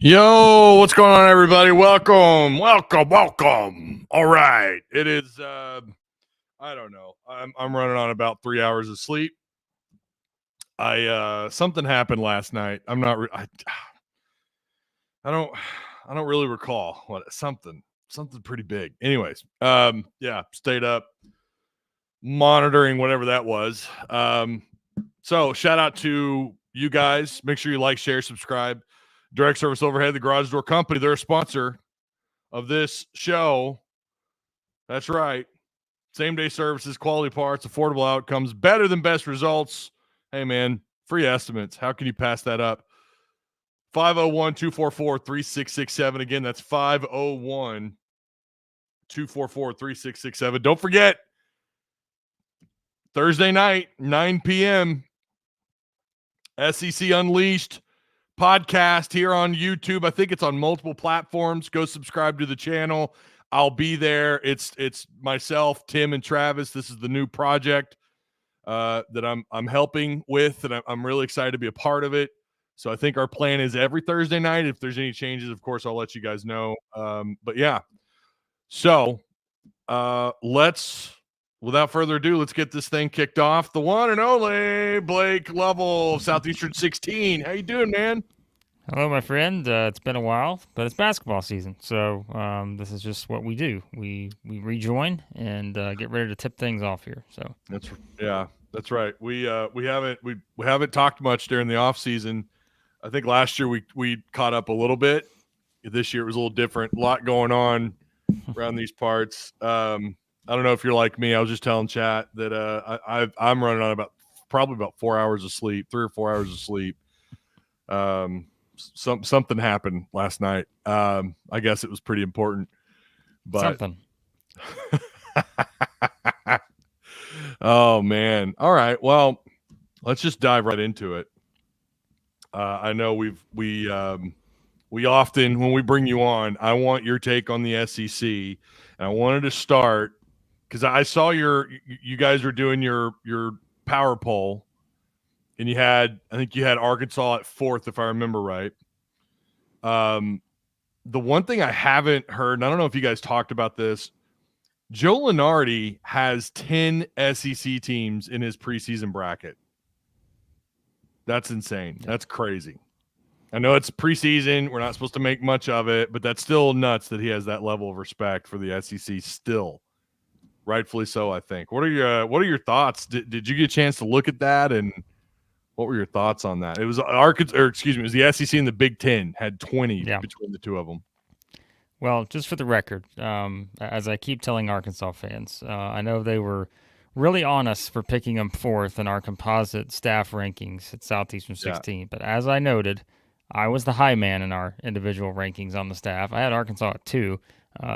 Yo, what's going on, everybody? Welcome. All right, it is. I don't know. I'm running on about 3 hours of sleep. Something happened last night. I'm not. I don't really recall what something pretty big. Anyways, yeah, stayed up monitoring whatever that was. So shout out to you guys. Make sure you like, share, subscribe. Direct Service Overhead, the Garage Door Company. They're a sponsor of this show. That's right. Same day services, quality parts, affordable outcomes, better than best results. Hey, man, free estimates. How can you pass that up? 501-244-3667. Again, that's 501-244-3667. Don't forget, Thursday night, 9 p.m., SEC Unleashed podcast here on YouTube. I think it's on multiple platforms. Go subscribe to the channel. I'll be there. It's myself, Tim, and Travis. This is the new project that I'm helping with, and I'm really excited to be a part of it. So I think our plan is every Thursday night. If there's any changes, of course, I'll let you guys know. But yeah, so without further ado, let's get this thing kicked off. The one and only Blake Lovell of Southeastern 16. How you doing, man? Hello, my friend. It's been a while, but it's basketball season, so this is just what we do. We rejoin and get ready to tip things off here. So that's right. We haven't talked much during the off season. I think last year we caught up a little bit. This year it was a little different. A lot going on around these parts. I don't know if you're like me. I was just telling chat that I'm running on probably about 4 hours of sleep, 3 or 4 hours of sleep. Something happened last night. I guess it was pretty important. But something. Oh man. All right. Well, let's just dive right into it. I know we often, when we bring you on, I want your take on the SEC, and I wanted to start because I saw you guys were doing your power poll, and I think you had Arkansas at 4th, if I remember right. The one thing I haven't heard, and I don't know if you guys talked about this, Joe Lunardi has 10 SEC teams in his preseason bracket. That's insane. That's crazy. I know it's preseason. We're not supposed to make much of it, but that's still nuts that he has that level of respect for the SEC still. Rightfully so, I think. What are your thoughts? Did you get a chance to look at that, and what were your thoughts on that? It was it was the SEC and the Big Ten had 20 between the two of them. Well, just for the record, as I keep telling Arkansas fans, I know they were really on us for picking them 4th in our composite staff rankings at Southeastern 16. Yeah. But as I noted, I was the high man in our individual rankings on the staff. I had Arkansas at 2.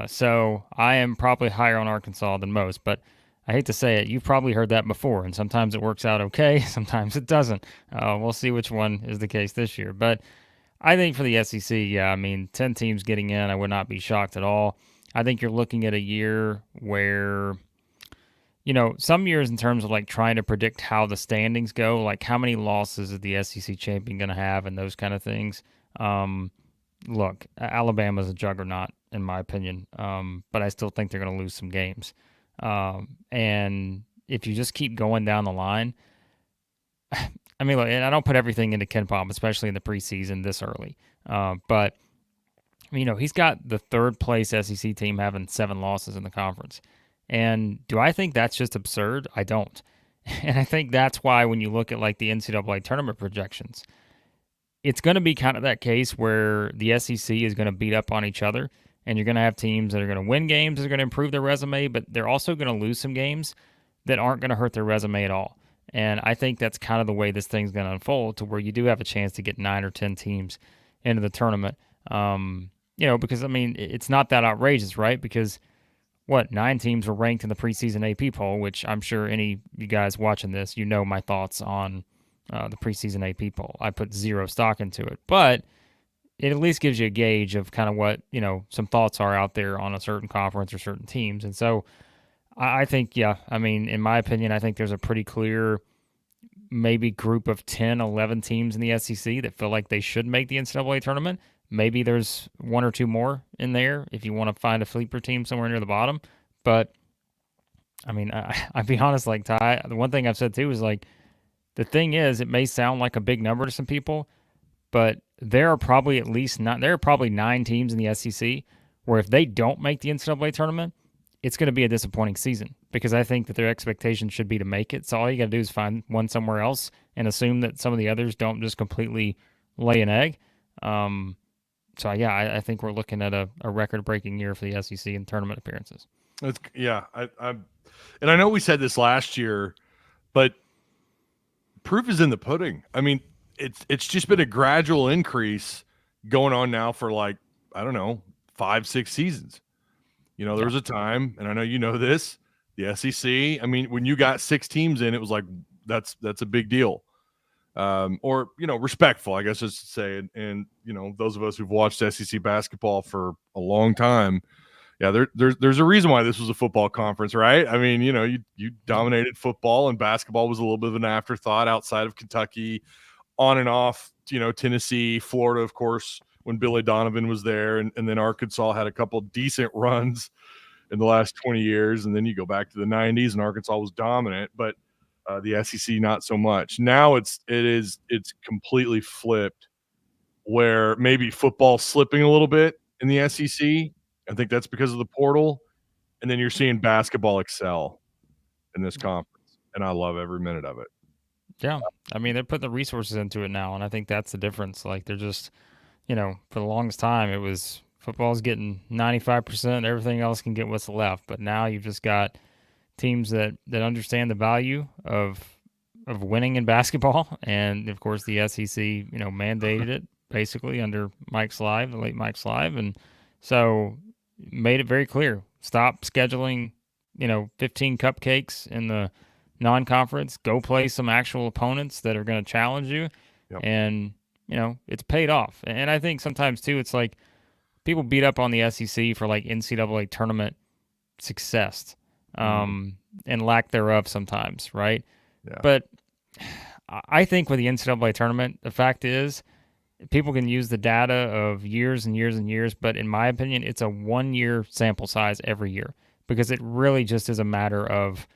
So I am probably higher on Arkansas than most. But I hate to say it, you've probably heard that before. And sometimes it works out okay. Sometimes it doesn't. We'll see which one is the case this year. But I think for the SEC, 10 teams getting in, I would not be shocked at all. I think you're looking at a year where, some years in terms of like trying to predict how the standings go, like how many losses is the SEC champion going to have and those kind of things. Look, Alabama's a juggernaut in my opinion, but I still think they're going to lose some games. And if you just keep going down the line, look, and I don't put everything into Ken Pom, especially in the preseason this early. But he's got the 3rd place SEC team having 7 losses in the conference. And do I think that's just absurd? I don't. And I think that's why when you look at like the NCAA tournament projections, it's going to be kind of that case where the SEC is going to beat up on each other, and you're going to have teams that are going to win games, that are going to improve their resume, but they're also going to lose some games that aren't going to hurt their resume at all. And I think that's kind of the way this thing's going to unfold, to where you do have a chance to get 9 or 10 teams into the tournament. Because, it's not that outrageous, right? Because, 9 teams were ranked in the preseason AP poll, which I'm sure any of you guys watching this, my thoughts on the preseason AP poll. I put 0 stock into it. But it at least gives you a gauge of kind of what, some thoughts are out there on a certain conference or certain teams. And so I think, in my opinion, I think there's a pretty clear maybe group of 10, 11 teams in the SEC that feel like they should make the NCAA tournament. Maybe there's one or two more in there if you want to find a sleeper team somewhere near the bottom. But I mean, I'll be honest, like Ty, the one thing I've said too is like the thing is, it may sound like a big number to some people, but there are probably there are probably 9 teams in the SEC where if they don't make the NCAA tournament, it's going to be a disappointing season because I think that their expectations should be to make it. So all you got to do is find one somewhere else and assume that some of the others don't just completely lay an egg. So yeah, I think we're looking at a record-breaking year for the SEC in tournament appearances. And I know we said this last year, but proof is in the pudding. I mean, it's just been a gradual increase going on now for like, I don't know, 5-6 seasons. You know, there was a time, and I know you know this, the SEC. I mean, when you got 6 teams in, it was like that's a big deal. Or, you know, respectful, I guess just to say. And you know, those of us who've watched SEC basketball for a long time, yeah, there's a reason why this was a football conference, right? I mean, you know, you dominated football, and basketball was a little bit of an afterthought outside of Kentucky, on and off, you know, Tennessee, Florida, of course, when Billy Donovan was there, and then Arkansas had a couple decent runs in the last 20 years, and then you go back to the 90s, and Arkansas was dominant, but the SEC not so much. Now it's completely flipped, where maybe football's slipping a little bit in the SEC. I think that's because of the portal, and then you're seeing basketball excel in this conference, and I love every minute of it. Yeah, I mean, they're putting the resources into it now, and I think that's the difference. Like, they're just, you know, for the longest time, it was football's getting 95%, everything else can get what's left. But now you've just got teams that understand the value of winning in basketball, and of course the SEC, you know, mandated it basically under Mike Slive, the late Mike Slive, and so made it very clear: stop scheduling, you know, 15 cupcakes in the non-conference. Go play some actual opponents that are going to challenge you, and you know, it's paid off. And I think sometimes too, it's like people beat up on the SEC for like NCAA tournament success. And lack thereof sometimes, right? Yeah. But I think with the NCAA tournament, the fact is people can use the data of years and years and years, but in my opinion, it's a 1-year sample size every year because it really just is a matter of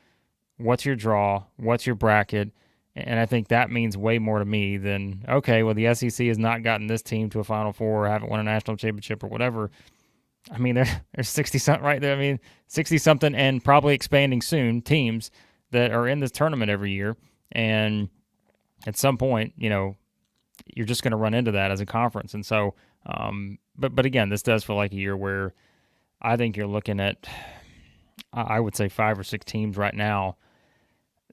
what's your draw, what's your bracket, and I think that means way more to me than, okay, well, the SEC has not gotten this team to a Final Four or haven't won a national championship or whatever. I mean, there's 60-something right there. I mean, 60-something and probably expanding soon teams that are in this tournament every year. And at some point, you know, you're just going to run into that as a conference. And so, but again, this does feel like a year where I think you're looking at, I would say 5 or 6 teams right now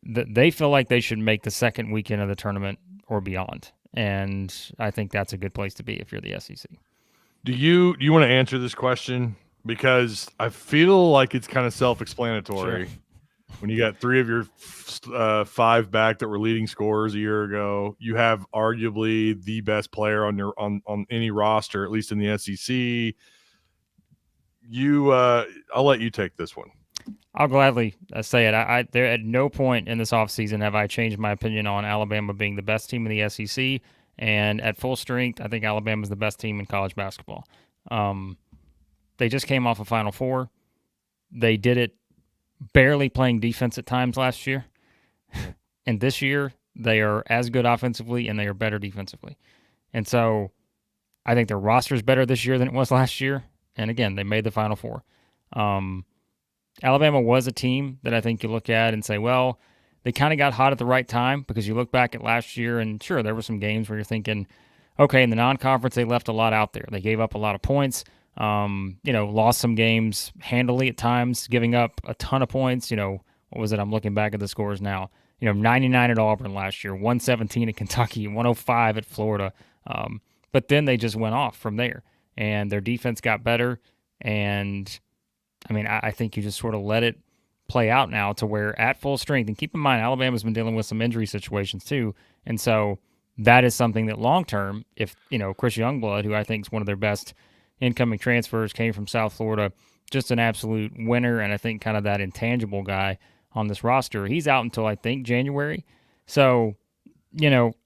that they feel like they should make the second weekend of the tournament or beyond. And I think that's a good place to be if you're the SEC. Do you want to answer this question? Because I feel like it's kind of self-explanatory. Sure. When you got 3 of your 5 back that were leading scorers a year ago, you have arguably the best player on any roster, at least in the SEC. I'll let you take this one. I'll gladly say it. There at no point in this offseason have I changed my opinion on Alabama being the best team in the SEC. And at full strength, I think Alabama's the best team in college basketball. They just came off a Final Four. They did it barely playing defense at times last year. And this year, they are as good offensively and they are better defensively. And so I think their roster is better this year than it was last year. And again, they made the Final Four. Alabama was a team that I think you look at and say, well, they kind of got hot at the right time because you look back at last year and sure, there were some games where you're thinking, okay, in the non-conference, they left a lot out there. They gave up a lot of points, lost some games handily at times, giving up a ton of points. You know, what was it? I'm looking back at the scores now. 99 at Auburn last year, 117 at Kentucky, 105 at Florida. But then they just went off from there and their defense got better. And I mean, I think you just sort of let it play out now to where at full strength, and keep in mind, Alabama's been dealing with some injury situations too. And so that is something that long-term, if, Chris Youngblood, who I think is one of their best incoming transfers, came from South Florida, just an absolute winner. And I think kind of that intangible guy on this roster, he's out until I think January. So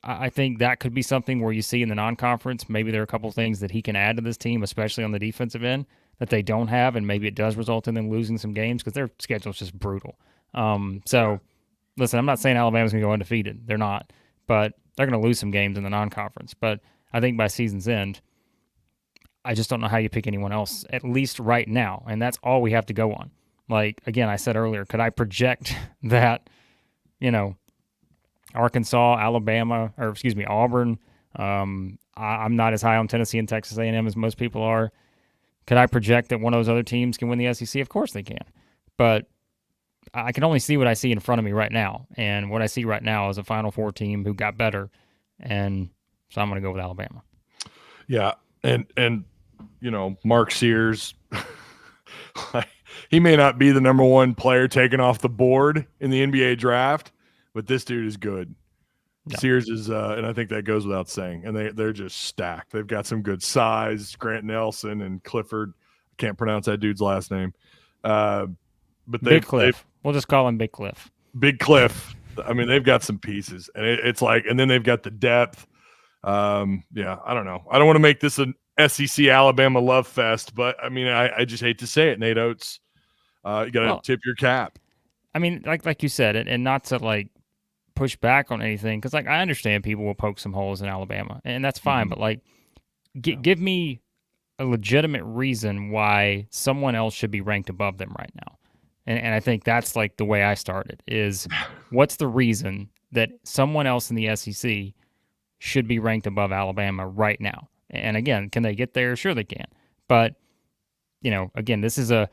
I think that could be something where you see in the non-conference, maybe there are a couple things that he can add to this team, especially on the defensive end, that they don't have, and maybe it does result in them losing some games because their schedule is just brutal. Listen, I'm not saying Alabama's going to go undefeated. They're not. But they're going to lose some games in the non-conference. But I think by season's end, I just don't know how you pick anyone else, at least right now. And that's all we have to go on. Like, again, I said earlier, could I project that, Arkansas, Alabama, or excuse me, Auburn, I'm not as high on Tennessee and Texas A&M as most people are. Could I project that one of those other teams can win the SEC? Of course they can. But I can only see what I see in front of me right now. And what I see right now is a Final Four team who got better. And so I'm going to go with Alabama. Yeah. And Mark Sears, he may not be the number one player taken off the board in the NBA draft, but this dude is good. Yeah. Sears is, and I think that goes without saying. And they're just stacked. They've got some good size. Grant Nelson and Clifford. I can't pronounce that dude's last name. But Big Cliff. We'll just call him Big Cliff. Big Cliff. I mean, they've got some pieces, and it's like, and then they've got the depth. Yeah, I don't know. I don't want to make this an SEC Alabama love fest, but I mean, I just hate to say it. Nate Oates, you got to tip your cap. I mean, like you said, and not to like push back on anything, because like I understand people will poke some holes in Alabama, and that's fine. But like, give me a legitimate reason why someone else should be ranked above them right now. And I think that's like the way I started is what's the reason that someone else in the SEC should be ranked above Alabama right now? And again, can they get there? Sure they can. But, again, this is a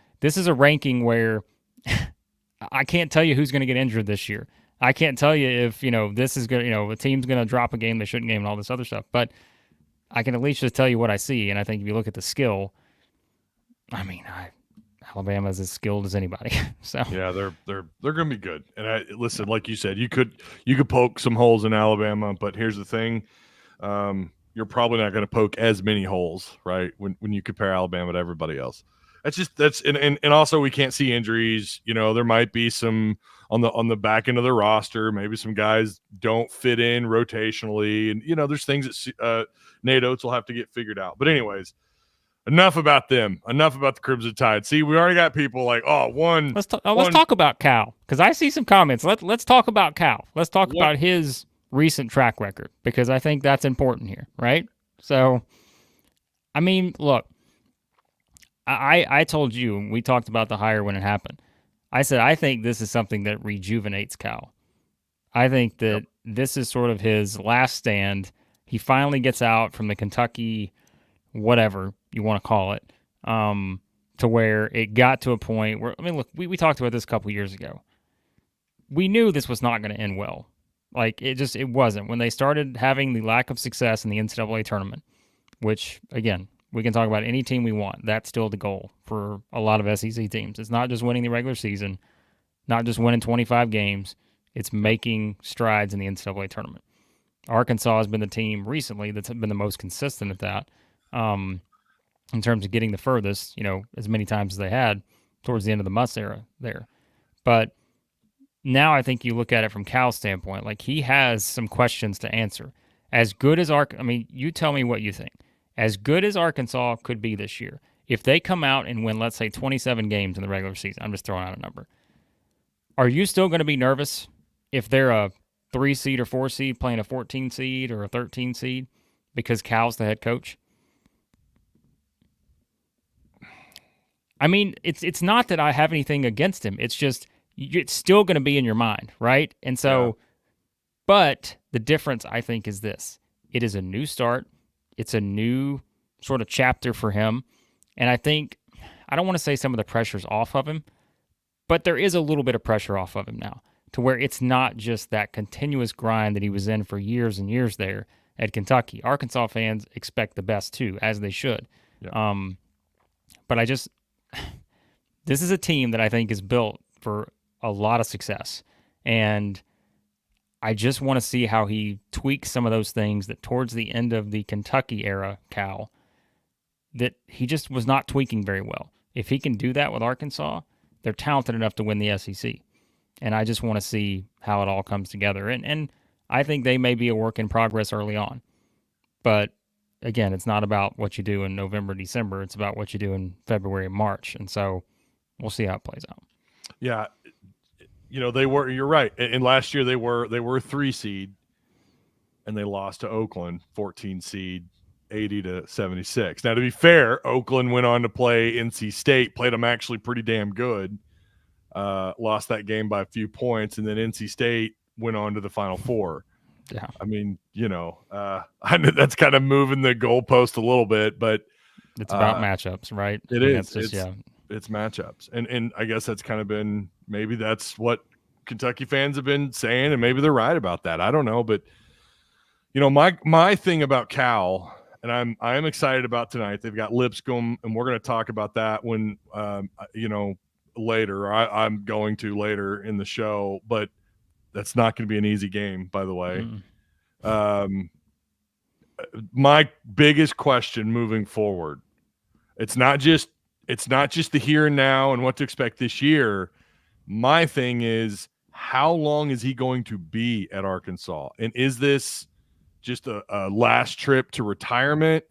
ranking where I can't tell you who's going to get injured this year. I can't tell you if, this is going to, a team's going to drop a game they shouldn't game and all this other stuff. But I can at least just tell you what I see. And I think if you look at the skill, I mean, Alabama is as skilled as anybody. So yeah, they're going to be good. And listen, like you said, you could poke some holes in Alabama, but here's the thing: you're probably not going to poke as many holes, right? When you compare Alabama to everybody else, and also we can't see injuries. There might be some on the back end of the roster. Maybe some guys don't fit in rotationally, and there's things that Nate Oates will have to get figured out. But anyways. Enough about them. Enough about the Crimson Tide. See, we already got people like, Let's talk about Cal, because I see some comments. Let's talk about Cal. Let's talk about his recent track record, because I think that's important here, right? So, I mean, look, I told you, we talked about the hire when it happened. I said, I think this is something that rejuvenates Cal. I think that this is sort of his last stand. He finally gets out from the Kentucky whatever you want to call it, to where it got to a point where, I mean, look, we talked about this a couple years ago. We knew this was not going to end well. Like, it wasn't. When they started having the lack of success in the NCAA tournament, which, again, we can talk about any team we want. That's still the goal for a lot of SEC teams. It's not just winning the regular season, not just winning 25 games. It's making strides in the NCAA tournament. Arkansas has been the team recently that's been the most consistent at that. In terms of getting the furthest, as many times as they had towards the end of the Muss era there. But now I think you look at it from Cal's standpoint, like he has some questions to answer. As good as you tell me what you think. As good as Arkansas could be this year, if they come out and win, let's say, 27 games in the regular season, I'm just throwing out a number, are you still going to be nervous if they're a 3 seed or 4 seed playing a 14 seed or a 13 seed because Cal's the head coach? I mean, it's not that I have anything against him. It's just it's still going to be in your mind, right? And so, but the difference, I think, is this. It is a new start. It's a new sort of chapter for him. And I think, I don't want to say some of the pressure's off of him, but there is a little bit of pressure off of him now to where it's not just that continuous grind that he was in for years and years there at Kentucky. Arkansas fans expect the best too, as they should. Yeah. But this is a team that I think is built for a lot of success. And I just want to see how he tweaks some of those things that towards the end of the Kentucky era, Cal, that he just was not tweaking very well. If he can do that with Arkansas, they're talented enough to win the SEC. And I just want to see how it all comes together. And I think they may be a work in progress early on. But again, it's not about what you do in November, December. It's about what you do in February and March. And so we'll see how it plays out. Yeah. You're right. And last year they were 3 seed and they lost to Oakland, 14 seed, 80-76. Now, to be fair, Oakland went on to play NC State, played them actually pretty damn good. Lost that game by a few points, and then NC State went on to the Final Four. Yeah. I mean, I know that's kind of moving the goalpost a little bit, but it's about matchups, right? It is. It's matchups, and I guess that's kind of been, maybe that's what Kentucky fans have been saying, and maybe they're right about that. I don't know, but my thing about Cal, and I'm excited about tonight. They've got Lipscomb, and we're going to talk about that when later. I'm going to later in the show, but that's not going to be an easy game, by the way. My biggest question moving forward, it's not just the here and now and what to expect this year. My thing is, how long is he going to be at Arkansas? And is this just a last trip to retirement?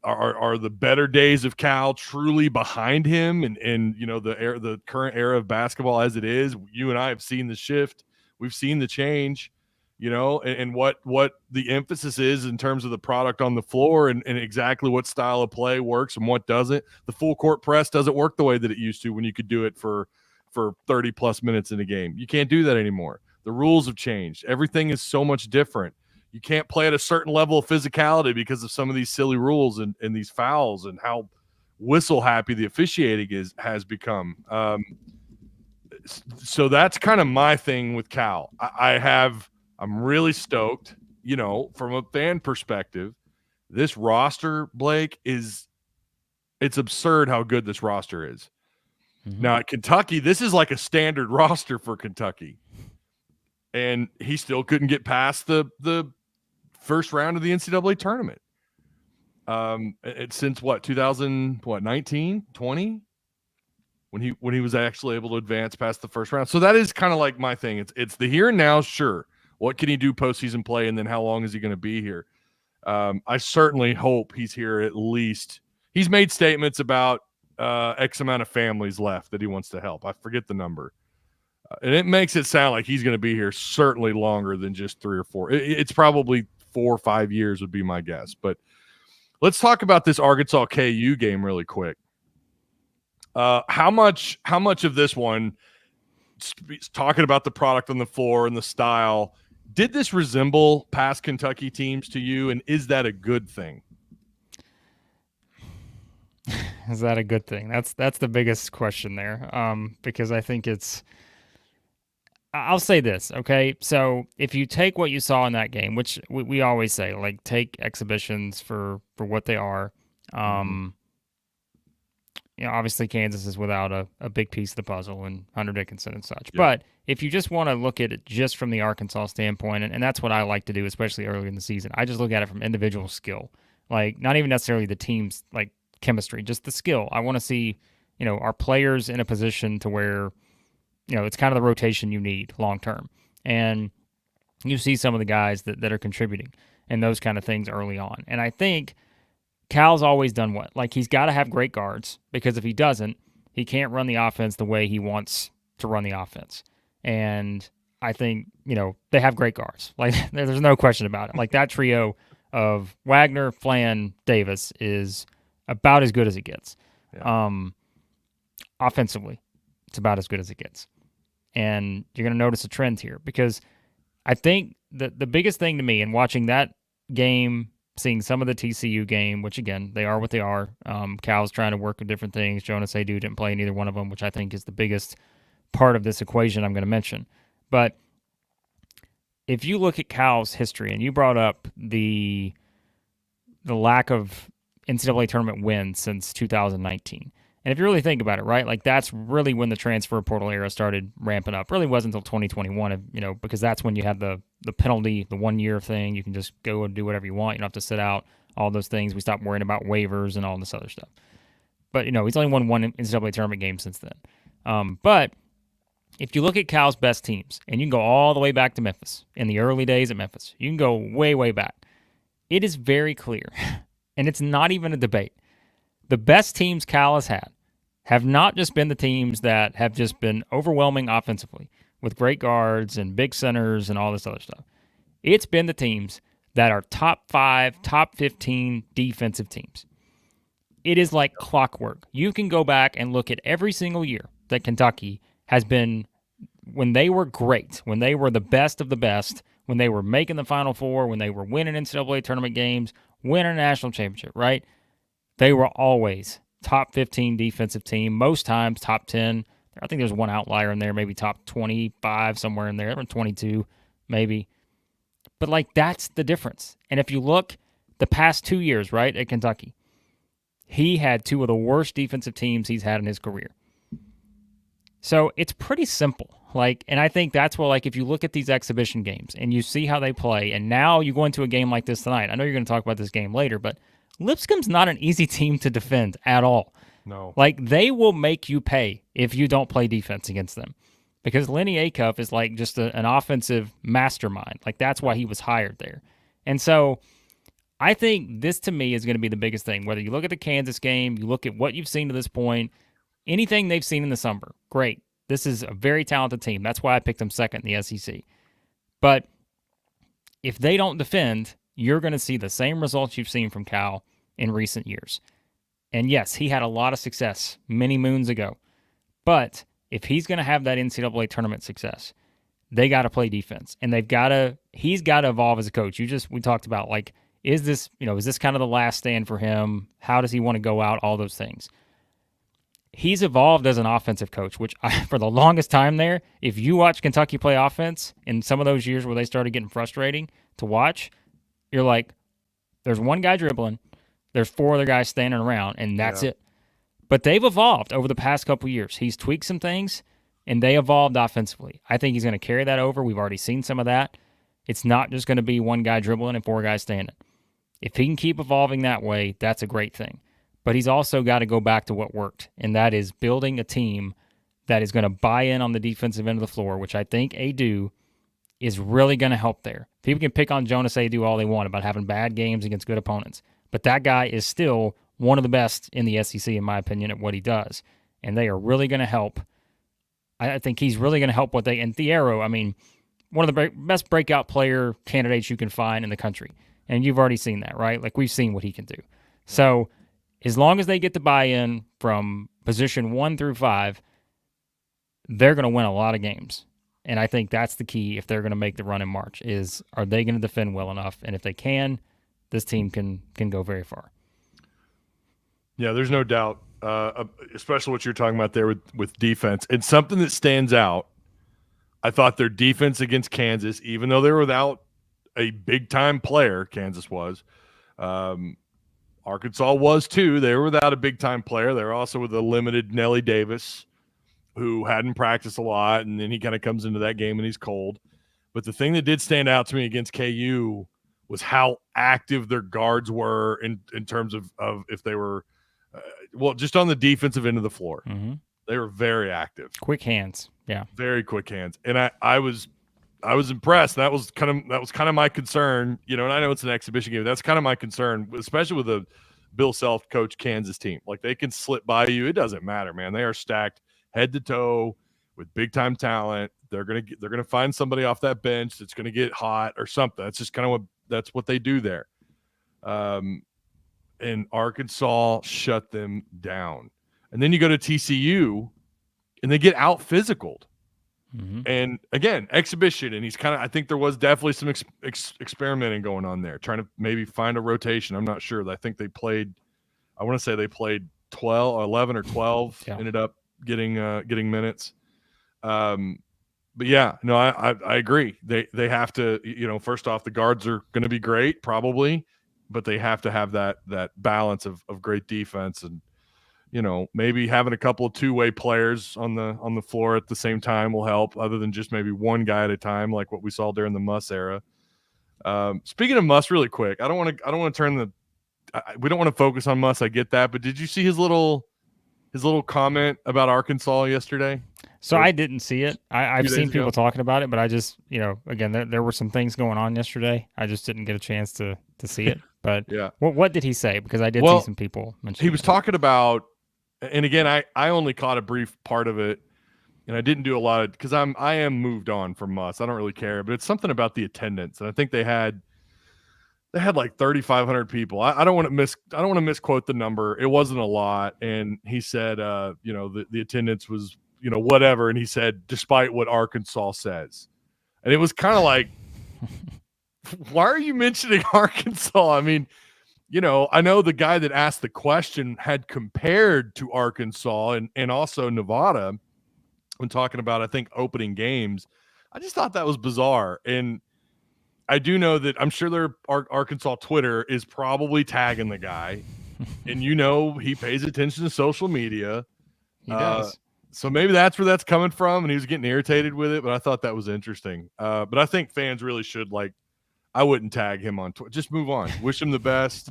Are the better days of Cal truly behind him? And the current era of basketball as it is, you and I have seen the shift. We've seen the change, and what the emphasis is in terms of the product on the floor, and exactly what style of play works and what doesn't. The full court press doesn't work the way that it used to when you could do it for 30 plus minutes in a game. You can't do that anymore. The rules have changed. Everything is so much different. You can't play at a certain level of physicality because of some of these silly rules and these fouls and how whistle happy the officiating has become. So that's kind of my thing with Cal. I'm really stoked, from a fan perspective. This roster, Blake, it's absurd how good this roster is. Mm-hmm. Now at Kentucky, this is like a standard roster for Kentucky. And he still couldn't get past the first round of the NCAA tournament. It's since 2019, 20? When he was actually able to advance past the first round. So that is kind of like my thing. It's the here and now, sure. What can he do postseason play, and then how long is he going to be here? I certainly hope he's here at least. He's made statements about X amount of families left that he wants to help. I forget the number. And it makes it sound like he's going to be here certainly longer than just 3 or 4. It's probably 4 or 5 years would be my guess. But let's talk about this Arkansas KU game really quick. How much of this one, talking about the product on the floor and the style, did this resemble past Kentucky teams to you, and is that a good thing? Is that a good thing? That's the biggest question there, because I think I'll say this, okay? So if you take what you saw in that game, which we always say, like, take exhibitions for what they are. Obviously Kansas is without a big piece of the puzzle and Hunter Dickinson and such. Yeah. But if you just want to look at it just from the Arkansas standpoint, and that's what I like to do, especially early in the season, I just look at it from individual skill. Like, not even necessarily the team's, like, chemistry, just the skill. I want to see, our players in a position to where, it's kind of the rotation you need long term. And you see some of the guys that are contributing and those kind of things early on. And I think Cal's always done what? Like, he's got to have great guards, because if he doesn't, he can't run the offense the way he wants to run the offense. And I think, they have great guards. Like, there's no question about it. Like, that trio of Wagner, Flan, Davis is about as good as it gets. Yeah. Offensively, it's about as good as it gets. And you're going to notice a trend here, because I think that the biggest thing to me in watching that game, seeing some of the TCU game, which, again, they are what they are. Cal's trying to work with different things. Jonas Adu didn't play in either one of them, which I think is the biggest part of this equation I'm going to mention. But if you look at Cal's history, and you brought up the lack of NCAA tournament wins since 2019. And if you really think about it, right, like, that's really when the transfer portal era started ramping up. Really wasn't until 2021, because that's when you had the penalty, the 1 year thing. You can just go and do whatever you want. You don't have to sit out, all those things. We stopped worrying about waivers and all this other stuff. But, he's only won one NCAA tournament game since then. But if you look at Cal's best teams, and you can go all the way back to Memphis, in the early days at Memphis, you can go way, way back. It is very clear, and it's not even a debate. The best teams Cal has had have not just been the teams that have just been overwhelming offensively with great guards and big centers and all this other stuff. It's been the teams that are top 5, top 15 defensive teams. It is like clockwork. You can go back and look at every single year that Kentucky has been, when they were great, when they were the best of the best, when they were making the Final Four, when they were winning NCAA tournament games, winning a national championship, right? They were always top 15 defensive team, most times top 10. I think there's one outlier in there, maybe top 25, somewhere in there, or 22 maybe. But, like, that's the difference. And if you look the past 2 years, right, at Kentucky, he had 2 of the worst defensive teams he's had in his career. So it's pretty simple. Like, and I think that's where, like, if you look at these exhibition games and you see how they play, and now you go into a game like this tonight, I know you're going to talk about this game later, but Lipscomb's not an easy team to defend at all. No. Like, they will make you pay if you don't play defense against them. Because Lenny Acuff is like just an offensive mastermind. Like, that's why he was hired there. And so I think this, to me, is going to be the biggest thing. Whether you look at the Kansas game, you look at what you've seen to this point, anything they've seen in the summer, great. This is a very talented team. That's why I picked them second in the SEC. But if they don't defend, you're going to see the same results you've seen from Cal in recent years. And yes, he had a lot of success many moons ago. But if he's going to have that NCAA tournament success, they got to play defense. And he's got to evolve as a coach. We talked about, like, is this kind of the last stand for him? How does he want to go out? All those things. He's evolved as an offensive coach, which for the longest time there, if you watch Kentucky play offense in some of those years where they started getting frustrating to watch, you're like, there's one guy dribbling, there's 4 other guys standing around, and that's it. But they've evolved over the past couple years. He's tweaked some things, and they evolved offensively. I think he's going to carry that over. We've already seen some of that. It's not just going to be one guy dribbling and 4 guys standing. If he can keep evolving that way, that's a great thing. But he's also got to go back to what worked, and that is building a team that is going to buy in on the defensive end of the floor, which I think Adu is really going to help there. People can pick on Jonas Adu all they want about having bad games against good opponents, but that guy is still one of the best in the SEC, in my opinion, at what he does. And they are really going to help. I think he's really going to help and Thiero, I mean, one of the best breakout player candidates you can find in the country. And you've already seen that, right? Like, we've seen what he can do. So as long as they get the buy-in from position 1 through 5, they're going to win a lot of games. And I think that's the key if they're going to make the run in March, is are they going to defend well enough? And if they can, this team can go very far. Yeah, there's no doubt, especially what you're talking about there with defense. And something that stands out, I thought their defense against Kansas, even though they were without a big-time player, Kansas was, Arkansas was too. They were without a big-time player. They were also with a limited Nelly Davis, who hadn't practiced a lot, and then he kind of comes into that game and he's cold. But the thing that did stand out to me against KU was how active their guards were in terms of if they were just on the defensive end of the floor. Mm-hmm. They were very active. Quick hands. Yeah. Very quick hands. And I was impressed. That was kind of my concern, and I know it's an exhibition game. That's kind of my concern, especially with a Bill Self coach Kansas team. Like, they can slip by you. It doesn't matter, man. They are stacked head to toe with big time talent. They're gonna find somebody off that bench that's gonna get hot or something. That's just kind of what they do there. And Arkansas shut them down. And then you go to TCU, and they get out physicaled. Mm-hmm. And again, exhibition, and I think there was definitely some experimenting going on there, trying to maybe find a rotation. I'm not sure. I think they played 12 or 11 or 12, ended up getting minutes. But yeah, no, I agree. They have to, first off, the guards are going to be great probably, but they have to have that balance of great defense, and maybe having a couple of two-way players on the floor at the same time will help, other than just maybe one guy at a time, like what we saw during the Muss era. Speaking of Muss, really quick, I don't want to turn we don't want to focus on Muss. I get that, but did you see his little comment about Arkansas yesterday? So I didn't see it. I've seen days ago? people talking about it, but I just, again, there were some things going on yesterday. I just didn't get a chance to see it. But Yeah. what did he say? Because I did see Well, some people he mentioning was it. talking about, and again, I only caught a brief part of it, and I didn't do a lot of, because I am moved on from Muss. I don't really care, but it's something about the attendance, and I think they had like 3,500 people. I don't want to misquote the number. It wasn't a lot, and he said, the attendance was, whatever, and he said, despite what Arkansas says, and it was kind of like, why are you mentioning Arkansas? I mean, I know the guy that asked the question had compared to Arkansas and also Nevada when talking about, I think, opening games. I just thought that was bizarre. And I do know that I'm sure their Arkansas Twitter is probably tagging the guy. And he pays attention to social media. He does. So maybe that's where that's coming from. And he was getting irritated with it. But I thought that was interesting. But I think fans really should, I wouldn't tag him on Twitter. Just move on. Wish him the best.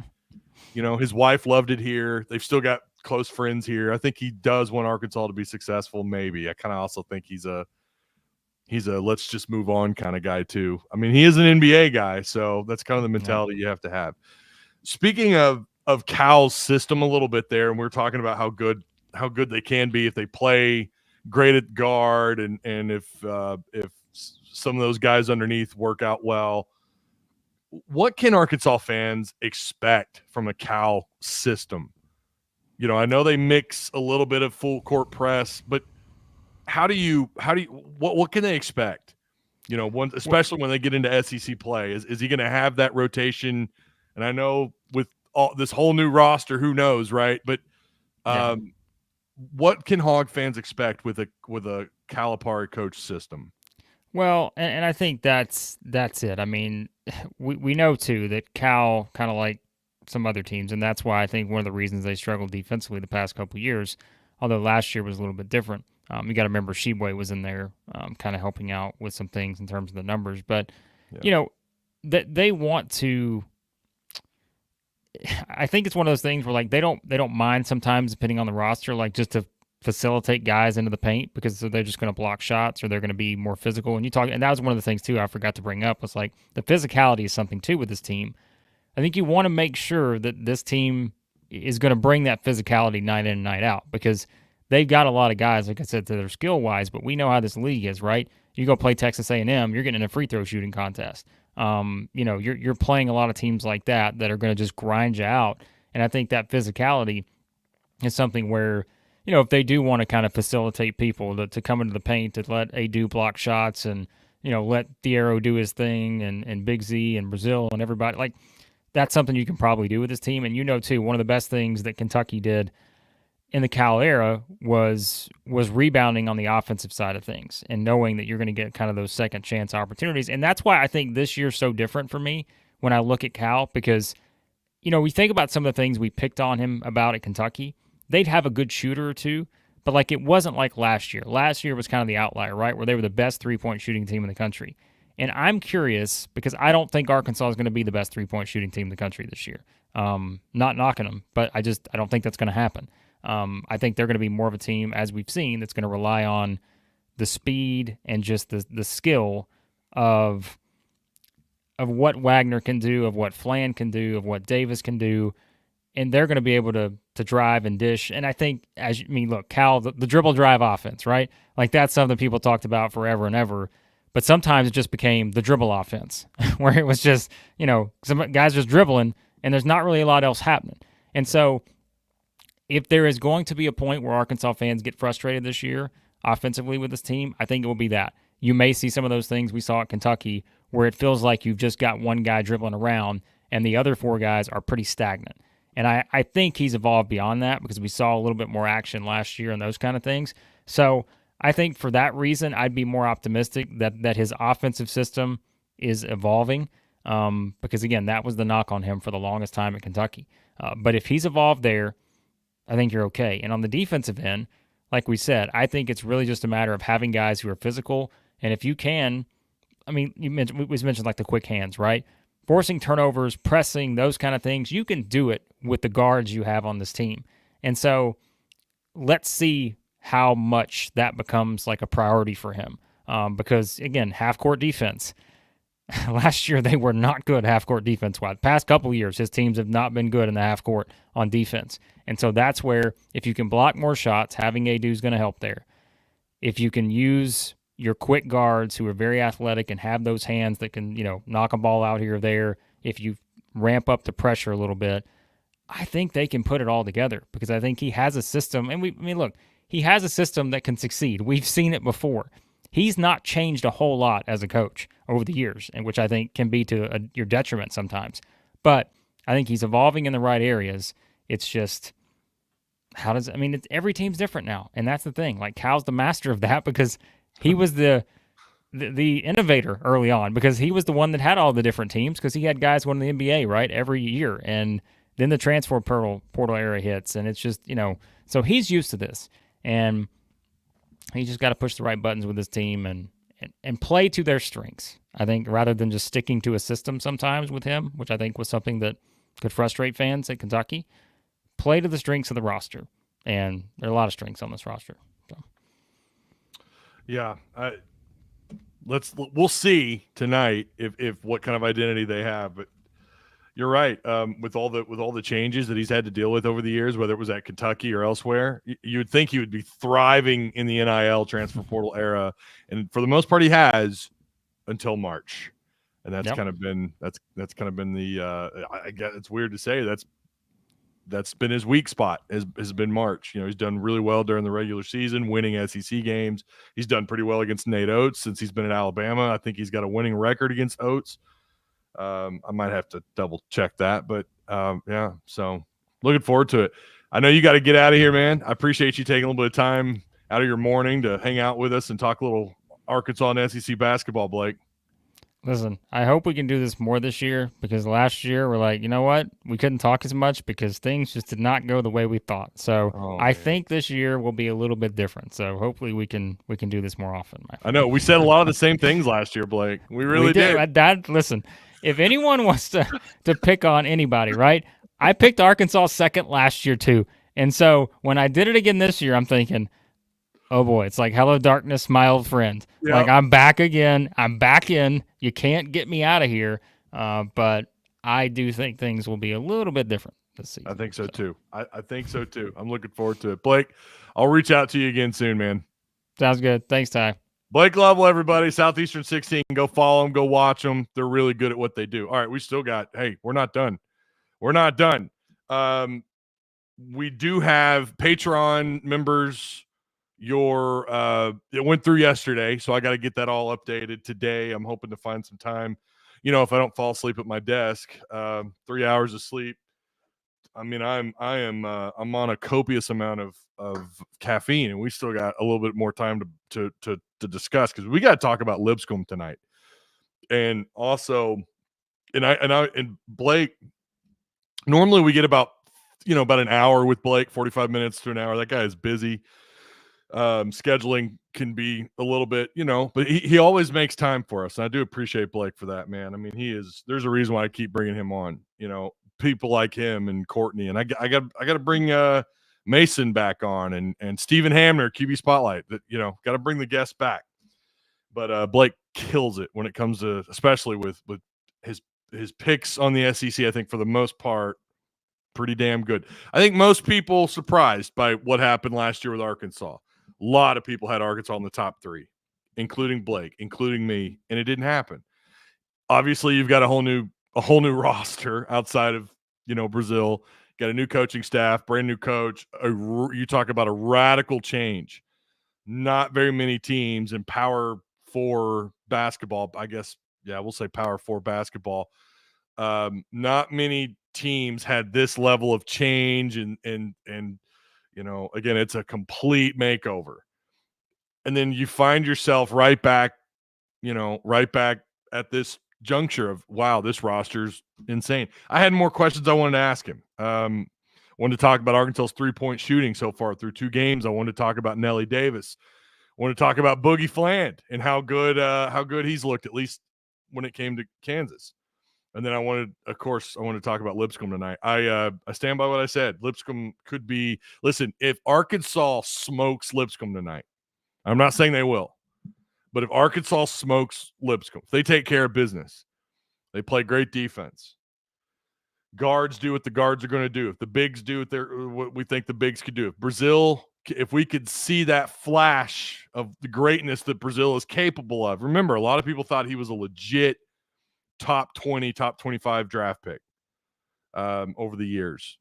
His wife loved it here. They've still got close friends here. I think he does want Arkansas to be successful. Maybe. I kind of also think he's a let's just move on kind of guy too. I mean, he is an NBA guy, so that's kind of the mentality you have to have. Speaking of Cal's system a little bit there, and we're talking about how good they can be if they play great at guard and if some of those guys underneath work out well. What can Arkansas fans expect from a Cal system? I know they mix a little bit of full court press, but what can they expect? Especially when they get into SEC play, is he going to have that rotation? And I know with all this whole new roster, who knows, right? But what can Hog fans expect with a Calipari coach system? Well, and I think that's it. I mean, we know too that Cal, kind of like some other teams, and that's why I think one of the reasons they struggled defensively the past couple of years, although last year was a little bit different. You got to remember Sheboy was in there, kind of helping out with some things in terms of the numbers, but that they want to. I think it's one of those things where they don't mind sometimes, depending on the roster, just to facilitate guys into the paint because they're just going to block shots or they're going to be more physical. And and that was one of the things too I forgot to bring up was the physicality is something too with this team. I think you want to make sure that this team is going to bring that physicality night in and night out because they've got a lot of guys, like I said, that are skill wise, but we know how this league is, right? You go play Texas A&M, you're getting in a free throw shooting contest. You're playing a lot of teams like that are going to just grind you out. And I think that physicality is something where, if they do want to kind of facilitate people to come into the paint, to let Adu block shots and, let Thiero do his thing and Big Z and Brazil and everybody, that's something you can probably do with this team. And too, one of the best things that Kentucky did in the Cal era was rebounding on the offensive side of things and knowing that you're going to get kind of those second chance opportunities. And that's why I think this year's so different for me when I look at Cal because, we think about some of the things we picked on him about at Kentucky. They'd have a good shooter or two, but it wasn't like last year. Last year was kind of the outlier, right, where they were the best three-point shooting team in the country. And I'm curious because I don't think Arkansas is going to be the best three-point shooting team in the country this year. Not knocking them, but I don't think that's going to happen. I think they're going to be more of a team, as we've seen, that's going to rely on the speed and just the skill of what Wagner can do, of what Flan can do, of what Davis can do, and they're going to be able to drive and dish. And I think, look, Cal, the dribble drive offense, right? That's something people talked about forever and ever. But sometimes it just became the dribble offense, where it was just, some guys just dribbling, and there's not really a lot else happening. And so if there is going to be a point where Arkansas fans get frustrated this year offensively with this team, I think it will be that. You may see some of those things we saw at Kentucky where it feels like you've just got one guy dribbling around and the other four guys are pretty stagnant. And I think he's evolved beyond that because we saw a little bit more action last year and those kind of things. So I think for that reason, I'd be more optimistic that his offensive system is evolving because, again, that was the knock on him for the longest time at Kentucky. But if he's evolved there, I think you're okay. And on the defensive end, like we said, I think it's really just a matter of having guys who are physical. And if you can, we mentioned the quick hands, right? Forcing turnovers, pressing, those kind of things, you can do it with the guards you have on this team. And so let's see how much that becomes like a priority for him. Because again, half court defense. Last year they were not good half court defense wise. Past couple years, his teams have not been good in the half court on defense. And so that's where if you can block more shots, having Adu is going to help there. If you can use your quick guards who are very athletic and have those hands that can, knock a ball out here or there, if you ramp up the pressure a little bit, I think they can put it all together because I think he has a system. And look, he has a system that can succeed. We've seen it before. He's not changed a whole lot as a coach over the years, and which I think can be to your detriment sometimes. But I think he's evolving in the right areas. It's just every team's different now, and that's the thing. Like Cal's the master of that because he was the innovator early on because he was the one that had all the different teams because he had guys going to the NBA right every year, and then the transfer portal era hits, and it's just so he's used to this, and he just got to push the right buttons with his team and play to their strengths. I think rather than just sticking to a system sometimes with him, which I think was something that could frustrate fans at Kentucky, play to the strengths of the roster. And there are a lot of strengths on this roster. So. Yeah. We'll see tonight if what kind of identity they have, but you're right. With all the changes that he's had to deal with over the years, whether it was at Kentucky or elsewhere, you would think he would be thriving in the NIL transfer portal era, and for the most part, he has until March, and that's kind of been the. I guess it's weird to say that's been his weak spot has been March. He's done really well during the regular season, winning SEC games. He's done pretty well against Nate Oates since he's been at Alabama. I think he's got a winning record against Oates. I might have to double check that, but yeah, so looking forward to it. I know you got to get out of here, man. I appreciate you taking a little bit of time out of your morning to hang out with us and talk a little Arkansas and SEC basketball, Blake. Listen, I hope we can do this more this year because last year we're like, you know what? We couldn't talk as much because things just did not go the way we thought. So I think this year will be a little bit different. So hopefully we can do this more often. I know we said a lot of the same things last year, Blake. We really did. Dad, listen, if anyone wants to pick on anybody, right? I picked Arkansas second last year too. And so when I did it again this year, I'm thinking, oh boy, it's like hello darkness, my old friend. Yep. Like I'm back again. I'm back in. You can't get me out of here. But I do think things will be a little bit different this season. I think so too. I think so too. I'm looking forward to it. Blake, I'll reach out to you again soon, man. Sounds good. Thanks, Ty. Blake Lovell, everybody, Southeastern 16. Go follow them. Go watch them. They're really good at what they do. All right, we still got, hey, we're not done. We're not done. We do have Patreon members. It went through yesterday, so I got to get that all updated today. I'm hoping to find some time, if I don't fall asleep at my desk, 3 hours of sleep. I mean, I'm on a copious amount of caffeine, and we still got a little bit more time to discuss because we got to talk about Lipscomb tonight, and also, and Blake. Normally, we get about an hour with Blake, 45 minutes to an hour. That guy is busy. Scheduling can be a little bit, but he always makes time for us. And I do appreciate Blake for that, man. I mean, there's a reason why I keep bringing him on, people like him and Courtney, and I got to bring Mason back on and Stephen Hamner, QB Spotlight, that, got to bring the guests back. But Blake kills it when it comes to, especially with his picks on the SEC. I think for the most part, pretty damn good. I think most people surprised by what happened last year with Arkansas. A lot of people had Arkansas in the top 3, including Blake, including me, and it didn't happen. Obviously, you've got a whole new roster outside of Brazil. Got a new coaching staff, brand new coach. You talk about a radical change. Not very many teams in Power 4 basketball. I guess, yeah, we'll say Power 4 basketball. Not many teams had this level of change and again, it's a complete makeover. And then you find yourself right back at this juncture of, wow, this roster's insane. I had more questions I wanted to ask him. Wanted to talk about Arkansas's 3-point shooting so far through 2 games. I wanted to talk about Nelly Davis. I wanted to talk about Boogie Fland and how good he's looked, at least when it came to Kansas. And then I wanted to talk about Lipscomb tonight. I stand by what I said. Lipscomb could be – listen, if Arkansas smokes Lipscomb tonight, I'm not saying they will, but if Arkansas smokes Lipscomb, if they take care of business, they play great defense, guards do what the guards are going to do, if the bigs do what we think the bigs could do, if we could see that flash of the greatness that Brazil is capable of. Remember, a lot of people thought he was a legit top 20, top 25 draft pick over the years,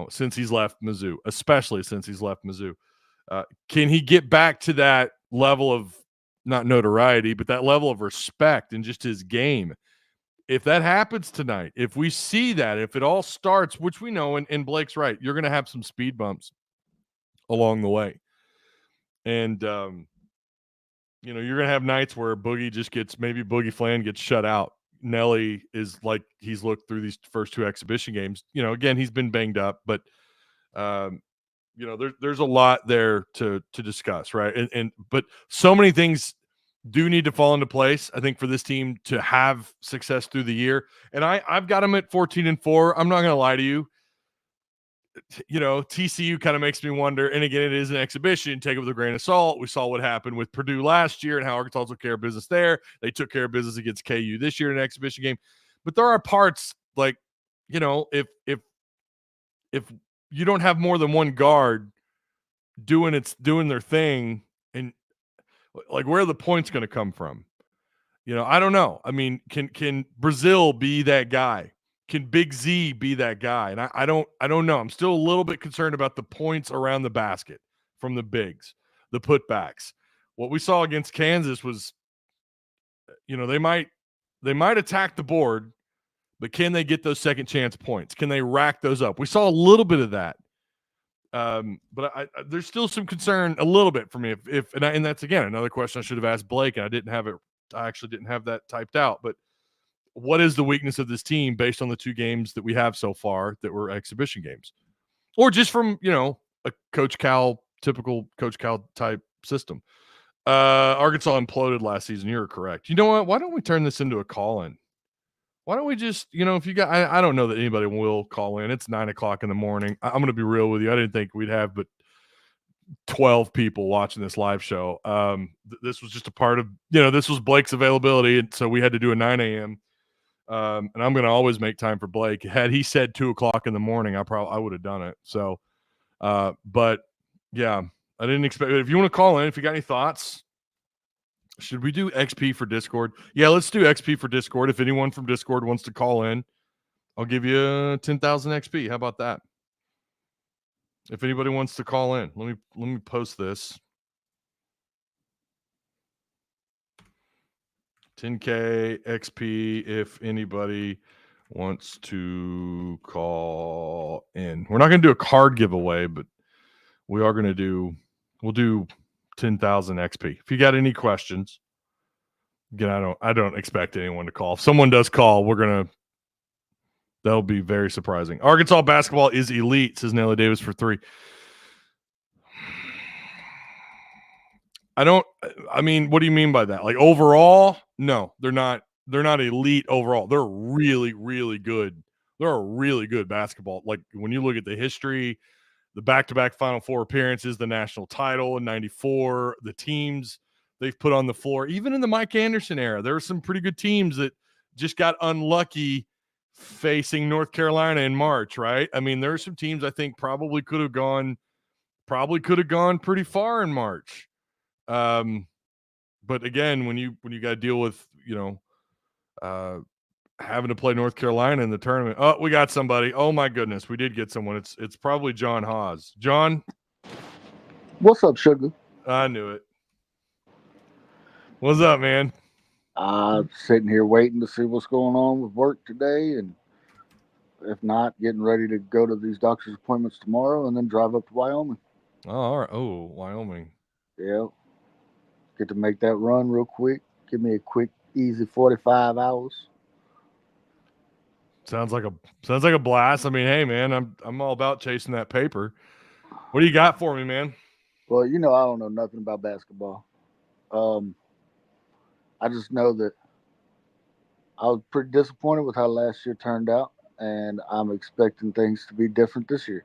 since he's left Mizzou, especially since he's left Mizzou. Can he get back to that level of not notoriety, but that level of respect and just his game? If that happens tonight, if we see that, if it all starts, which we know, and Blake's right, you're going to have some speed bumps along the way. And, you're going to have nights where Boogie Flan gets shut out. Nelly is like he's looked through these first two exhibition games. Again, he's been banged up, but there's a lot there to discuss, right? But so many things do need to fall into place, I think, for this team to have success through the year. And I've got them at 14-4. I'm not going to lie to you. TCU kind of makes me wonder. And again, it is an exhibition. Take it with a grain of salt. We saw what happened with Purdue last year and how Arkansas took care of business there. They took care of business against KU this year in an exhibition game. But there are parts like, if you don't have more than one guard doing their thing, and like, where are the points going to come from? I don't know. I mean, can Brazil be that guy? Can Big Z be that guy? And I don't know. I'm still a little bit concerned about the points around the basket from the bigs, the putbacks. What we saw against Kansas was, they might attack the board, but can they get those second chance points? Can they rack those up? We saw a little bit of that. But there's still some concern a little bit for me. And that's, again, another question I should have asked Blake, and I actually didn't have that typed out. But what is the weakness of this team based on the two games that we have so far that were exhibition games? Or just from, a typical Coach Cal type system. Arkansas imploded last season. You're correct. You know what? Why don't we turn this into a call-in? Why don't we just, if you got, I don't know that anybody will call in. It's 9:00 in the morning. I'm going to be real with you. I didn't think we'd have but 12 people watching this live show. This was just a part of, this was Blake's availability. And so we had to do a 9 a.m. And I'm going to always make time for Blake. Had he said 2:00 in the morning, I would have done it. So, but yeah, I didn't expect it. If you want to call in, if you got any thoughts, should we do XP for Discord? Yeah, let's do XP for Discord. If anyone from Discord wants to call in, I'll give you 10,000 XP. How about that? If anybody wants to call in, let me post this. 10K XP if anybody wants to call in. We're not going to do a card giveaway, but we'll do 10,000 XP. If you got any questions, again, I don't expect anyone to call. If someone does call, that'll be very surprising. Arkansas basketball is elite, says Nelly Davis for 3. I mean, what do you mean by that? Like, overall? No, they're not elite overall. They're really, really good. They're a really good basketball. Like, when you look at the history, the back-to-back Final Four appearances, the national title in 94, the teams they've put on the floor, even in the Mike Anderson era, there were some pretty good teams that just got unlucky facing North Carolina in March, right? I mean, there are some teams I think probably could have gone pretty far in March. But again, when you got to deal with, having to play North Carolina in the tournament. Oh, we got somebody. Oh my goodness, we did get someone. It's probably John Hawes. John, what's up, Sugar? I knew it. What's up, man? Sitting here waiting to see what's going on with work today, and if not, getting ready to go to these doctor's appointments tomorrow, and then drive up to Wyoming. Oh, all right. Oh, Wyoming. Yeah. Get to make that run real quick. Give me a quick, easy 45 hours. Sounds like a blast. I mean, hey, man, I'm all about chasing that paper. What do you got for me, man? Well, I don't know nothing about basketball. I just know that I was pretty disappointed with how last year turned out, and I'm expecting things to be different this year.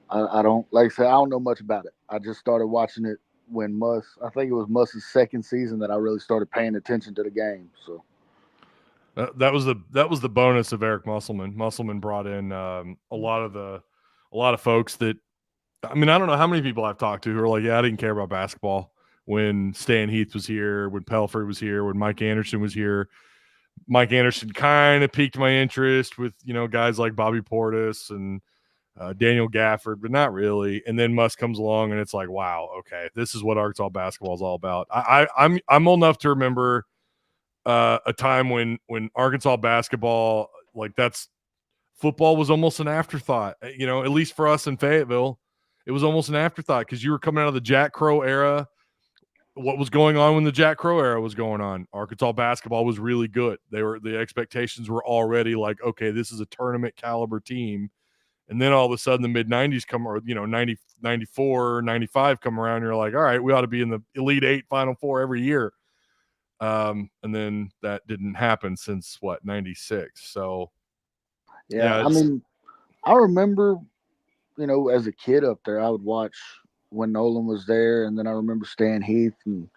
I don't like I said I don't know much about it. I just started watching it when I think it was Musk's second season that I really started paying attention to the game. So that was the bonus of Eric Musselman. Musselman brought in a lot of folks that, I mean, I don't know how many people I've talked to who are like, yeah, I didn't care about basketball when Stan Heath was here, when Pelfrey was here, when Mike Anderson was here. Mike Anderson kind of piqued my interest with, guys like Bobby Portis and Daniel Gafford, but not really. And then Musk comes along and it's like, wow, okay, this is what Arkansas basketball is all about. I'm old enough to remember a time when Arkansas basketball, like football was almost an afterthought, at least for us in Fayetteville. It was almost an afterthought because you were coming out of the Jack Crow era. What was going on when the Jack Crow era was going on? Arkansas basketball was really good. The expectations were already like, okay, this is a tournament caliber team. And then all of a sudden the mid 90s come, or 90, 94, 95 come around. And you're like, all right, we ought to be in the Elite Eight, Final Four every year. And then that didn't happen since 96. So yeah, I mean, I remember, as a kid up there, I would watch when Nolan was there, and then I remember Stan Heath, and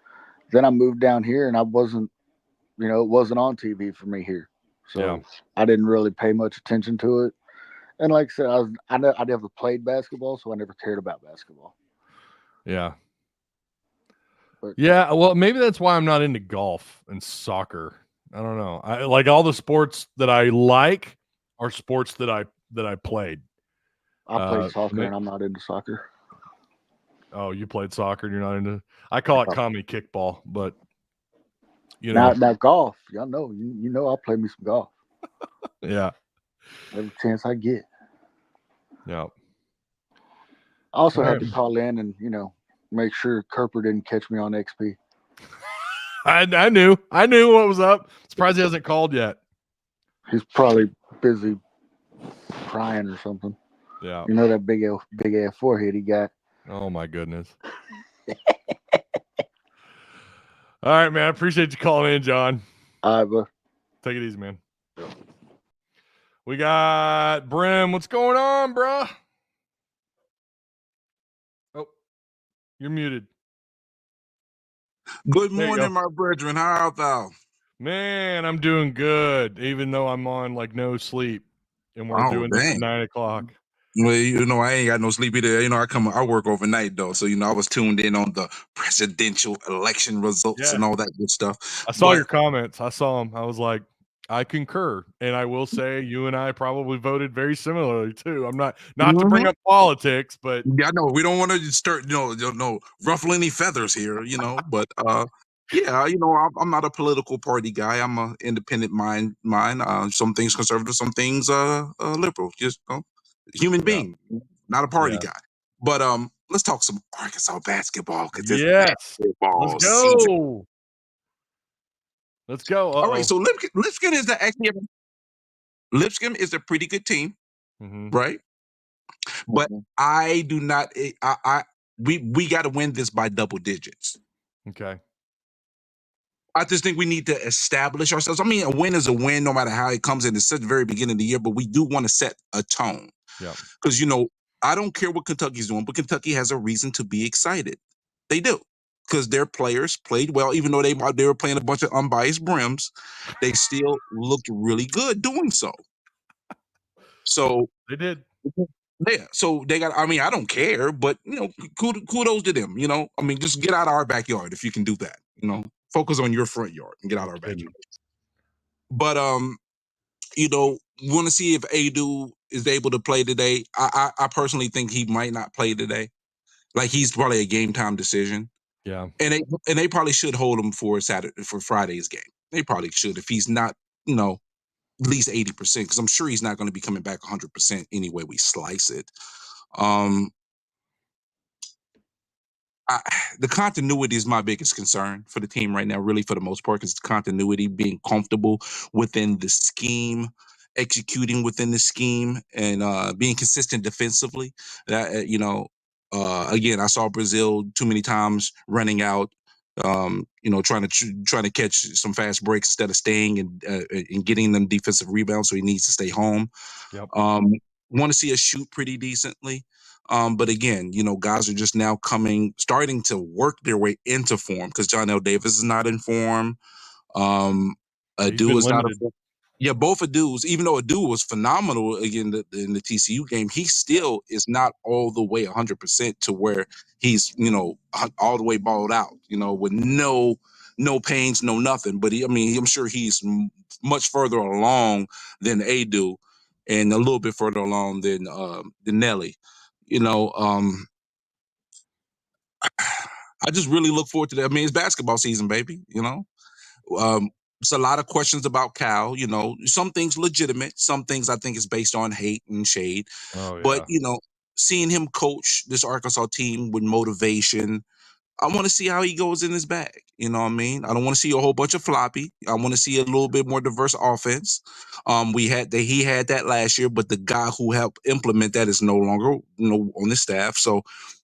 then I moved down here, and I wasn't, it wasn't on TV for me here, so I didn't really pay much attention to it. And like I said, I never played basketball, so I never cared about basketball. Yeah. Yeah, well, maybe that's why I'm not into golf and soccer. I don't know. I like all the sports that I like are sports that I played. I played soccer, and I'm not into soccer. Oh, you played soccer, and you're not into. I call it commie kickball, but now golf. Y'all know, you know, I'll play me some golf. Yeah, every chance I get. Yeah. I also had to call in and make sure Kerper didn't catch me on XP. I knew what was up. Surprised he hasn't called yet. He's probably busy crying or something. Yeah. You know that big ass forehead he got. Oh my goodness. All right, man. I appreciate you calling in, John. All right, bro. Take it easy, man. We got Brim. What's going on, bro? Oh, you're muted. Good morning, my brethren. How art thou? Man, I'm doing good, even though I'm on like no sleep, and we're doing this at 9 o'clock. Well, I ain't got no sleep either. I work overnight though, so I was tuned in on the presidential election results and all that good stuff. I saw your comments. I saw them. I was like, I concur, and I will say you and I probably voted very similarly too. I'm not to bring up politics, but yeah, I know we don't want to start, ruffle any feathers here, But yeah, I'm not a political party guy. I'm an independent mind. Some things conservative, some things liberal. Just human being, not a party guy. But let's talk some Arkansas basketball because it's basketball let's go. season. Let's go. All right, so Lipscomb is a pretty good team, right? But I do not. We got to win this by double digits. Okay. I just think we need to establish ourselves. I mean, a win is a win, no matter how it comes in. It's such the very beginning of the year, but we do want to set a tone. Yeah. Because I don't care what Kentucky's doing, but Kentucky has a reason to be excited. They do. Because their players played well, even though they were playing a bunch of unbiased brims, they still looked really good doing so. So they did. Yeah, so they got. I mean, I don't care, but kudos to them. I mean, just get out of our backyard if you can do that. Focus on your front yard and get out of our backyard. But we want to see if Adu is able to play today. I personally think he might not play today. Like he's probably a game time decision. Yeah, and they probably should hold him for Friday's game. They probably should if he's not, at least 80%, because I'm sure he's not going to be coming back 100% anyway we slice it. The continuity is my biggest concern for the team right now, really, for the most part, because the continuity, being comfortable within the scheme, executing within the scheme, and being consistent defensively. That again, I saw Brazil too many times running out Trying to catch some fast breaks instead of staying and getting them defensive rebounds. So he needs to stay home. Yep. Want to see us shoot pretty decently. But again, guys are just now starting to work their way into form because John L. Davis is not in form. He's been is not a limited. Yeah, both Adu's, even though Adu was phenomenal again in the TCU game, he still is not all the way 100% to where he's, all the way balled out, with no pains, no nothing. But I'm sure he's much further along than Adu and a little bit further along than Nelly. I just really look forward to that. I mean, it's basketball season, baby, It's a lot of questions about Cal. Some things legitimate, some things I think is based on hate and shade. Oh yeah. But seeing him coach this Arkansas team with motivation, I want to see how he goes in his bag. You know what I mean? I don't want to see a whole bunch of floppy. I want to see a little bit more diverse offense. He had that last year, but the guy who helped implement that is no longer on the staff. So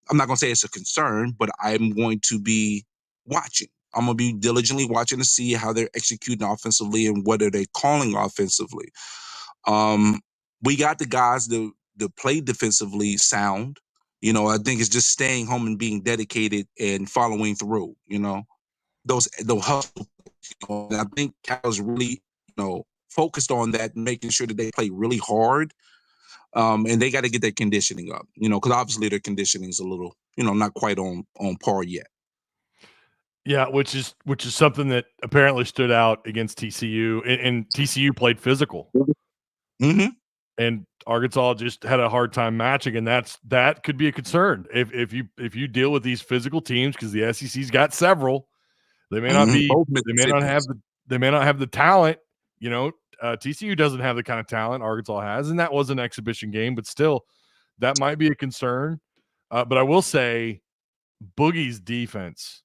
I'm not gonna say it's a concern, but I'm going to be watching. I'm gonna be diligently watching to see how they're executing offensively and what are they calling offensively. We got the guys to play defensively sound. I think it's just staying home and being dedicated and following through. Those hustle. And I think Cal's really focused on that, making sure that they play really hard. And they got to get their conditioning up. Because obviously their conditioning is a little not quite on par yet. Yeah, which is something that apparently stood out against TCU, and TCU played physical. Mm-hmm. And Arkansas just had a hard time matching, and that could be a concern if you deal with these physical teams, because the SEC's got several. They may not be. They may not have the. They may not have the talent. TCU doesn't have the kind of talent Arkansas has, and that was an exhibition game, but still, that might be a concern. But I will say, Boogie's defense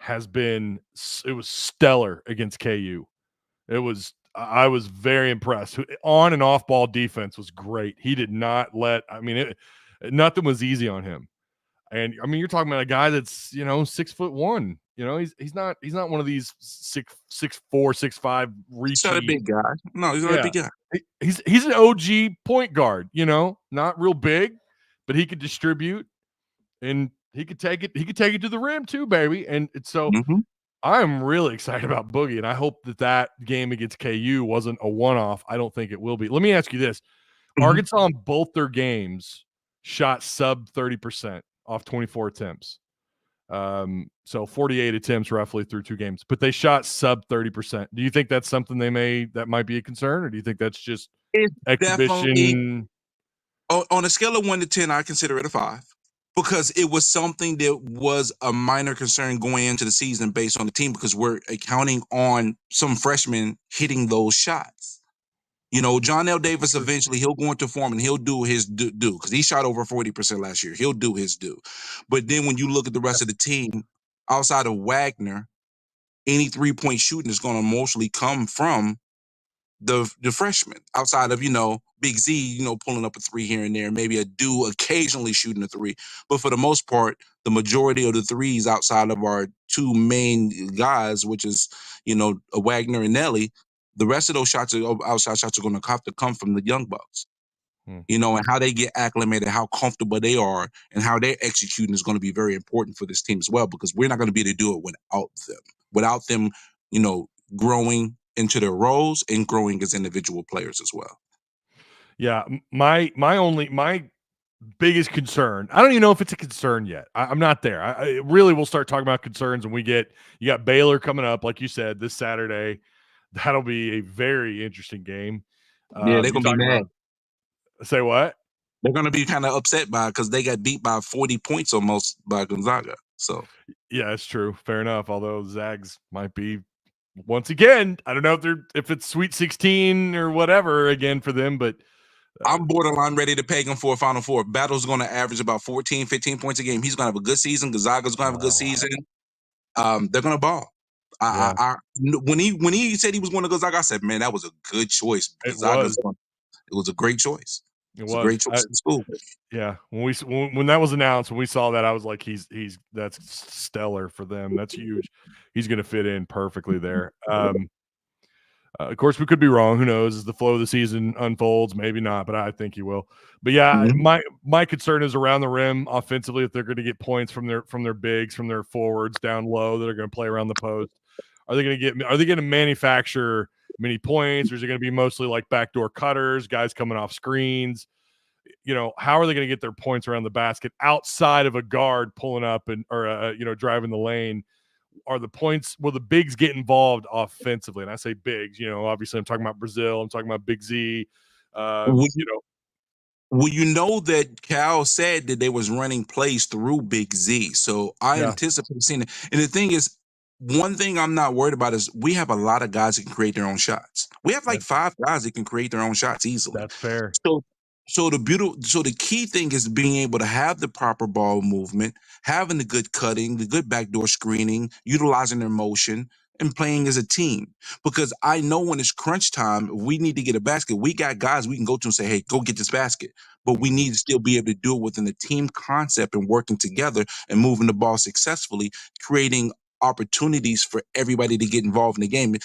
it was stellar against KU. I was very impressed. On and off ball defense was great. He did not nothing was easy on him. And you're talking about a guy that's 6'1". He's not one of these 6'4", 6'5" reachy. He's not a big guy. No, he's not a big guy. He's an OG point guard. Not real big, but he could distribute, and he could take it to the rim too, baby. And so I'm really excited about Boogie, and I hope that game against KU wasn't a one-off. I don't think it will be. Let me ask you this. Arkansas in both their games shot sub 30% off 24 attempts. So 48 attempts roughly through two games, but they shot sub 30%. Do you think that's something that might be a concern, or do you think that's just exhibition? On a scale of 1 to 10, I consider it a 5. Because it was something that was a minor concern going into the season based on the team, because we're counting on some freshmen hitting those shots. John L. Davis, eventually he'll go into form and he'll do his due, because he shot over 40% last year. He'll do his due. But then when you look at the rest of the team, outside of Wagner, any 3-point shooting is going to mostly come from the freshmen, outside of Big Z pulling up a 3 here and there, maybe a do occasionally shooting a 3, but for the most part the majority of the threes outside of our two main guys, which is Wagner and Nelly, the rest of those outside shots are going to have to come from the young bucks. And how they get acclimated, how comfortable they are, and how they're executing is going to be very important for this team as well, because we're not going to be able to do it without them growing into their roles and growing as individual players as well. Yeah, my biggest concern, I don't even know if it's a concern yet. I'm not there. I really will start talking about concerns when you got Baylor coming up, like you said, this Saturday. That'll be a very interesting game. Yeah, they're going to be mad. Say what? They're going to be kind of upset because they got beat by 40 points almost by Gonzaga. So yeah, it's true. Fair enough. Although Zags might be, once again, I don't know if it's Sweet 16 or whatever again for them, but I'm borderline ready to peg him for a Final Four. Battle's going to average about 14, 15 points a game. He's going to have a good season. Gonzaga's going to have a good season. They're going to ball. When he said he was going to Gonzaga, I said, man, that was a good choice. It was a great choice. It was a great choice in school. Yeah, when that was announced, when we saw that, I was like, that's stellar for them. That's huge. He's going to fit in perfectly there. Of course, we could be wrong. Who knows? As the flow of the season unfolds, maybe not, but I think he will. But yeah, my concern is around the rim offensively. If they're going to get points from their bigs, from their forwards down low that are going to play around the post, are they going to manufacture many points, or is it going to be mostly like backdoor cutters, guys coming off screens? How are they going to get their points around the basket outside of a guard pulling up or driving the lane? Are the points, will the bigs get involved offensively? And I say bigs, obviously I'm talking about Brazil, I'm talking about Big Z. Well, you know that Cal said that they was running plays through Big Z. So I anticipate seeing it. And the thing is, one thing I'm not worried about is we have a lot of guys that can create their own shots. We have like 5 guys that can create their own shots easily. That's fair. So the key thing is being able to have the proper ball movement, having the good cutting, the good backdoor screening, utilizing their motion, and playing as a team. Because I know when it's crunch time, we need to get a basket. We got guys we can go to and say, hey, go get this basket. But we need to still be able to do it within the team concept and working together and moving the ball successfully, creating opportunities for everybody to get involved in the game.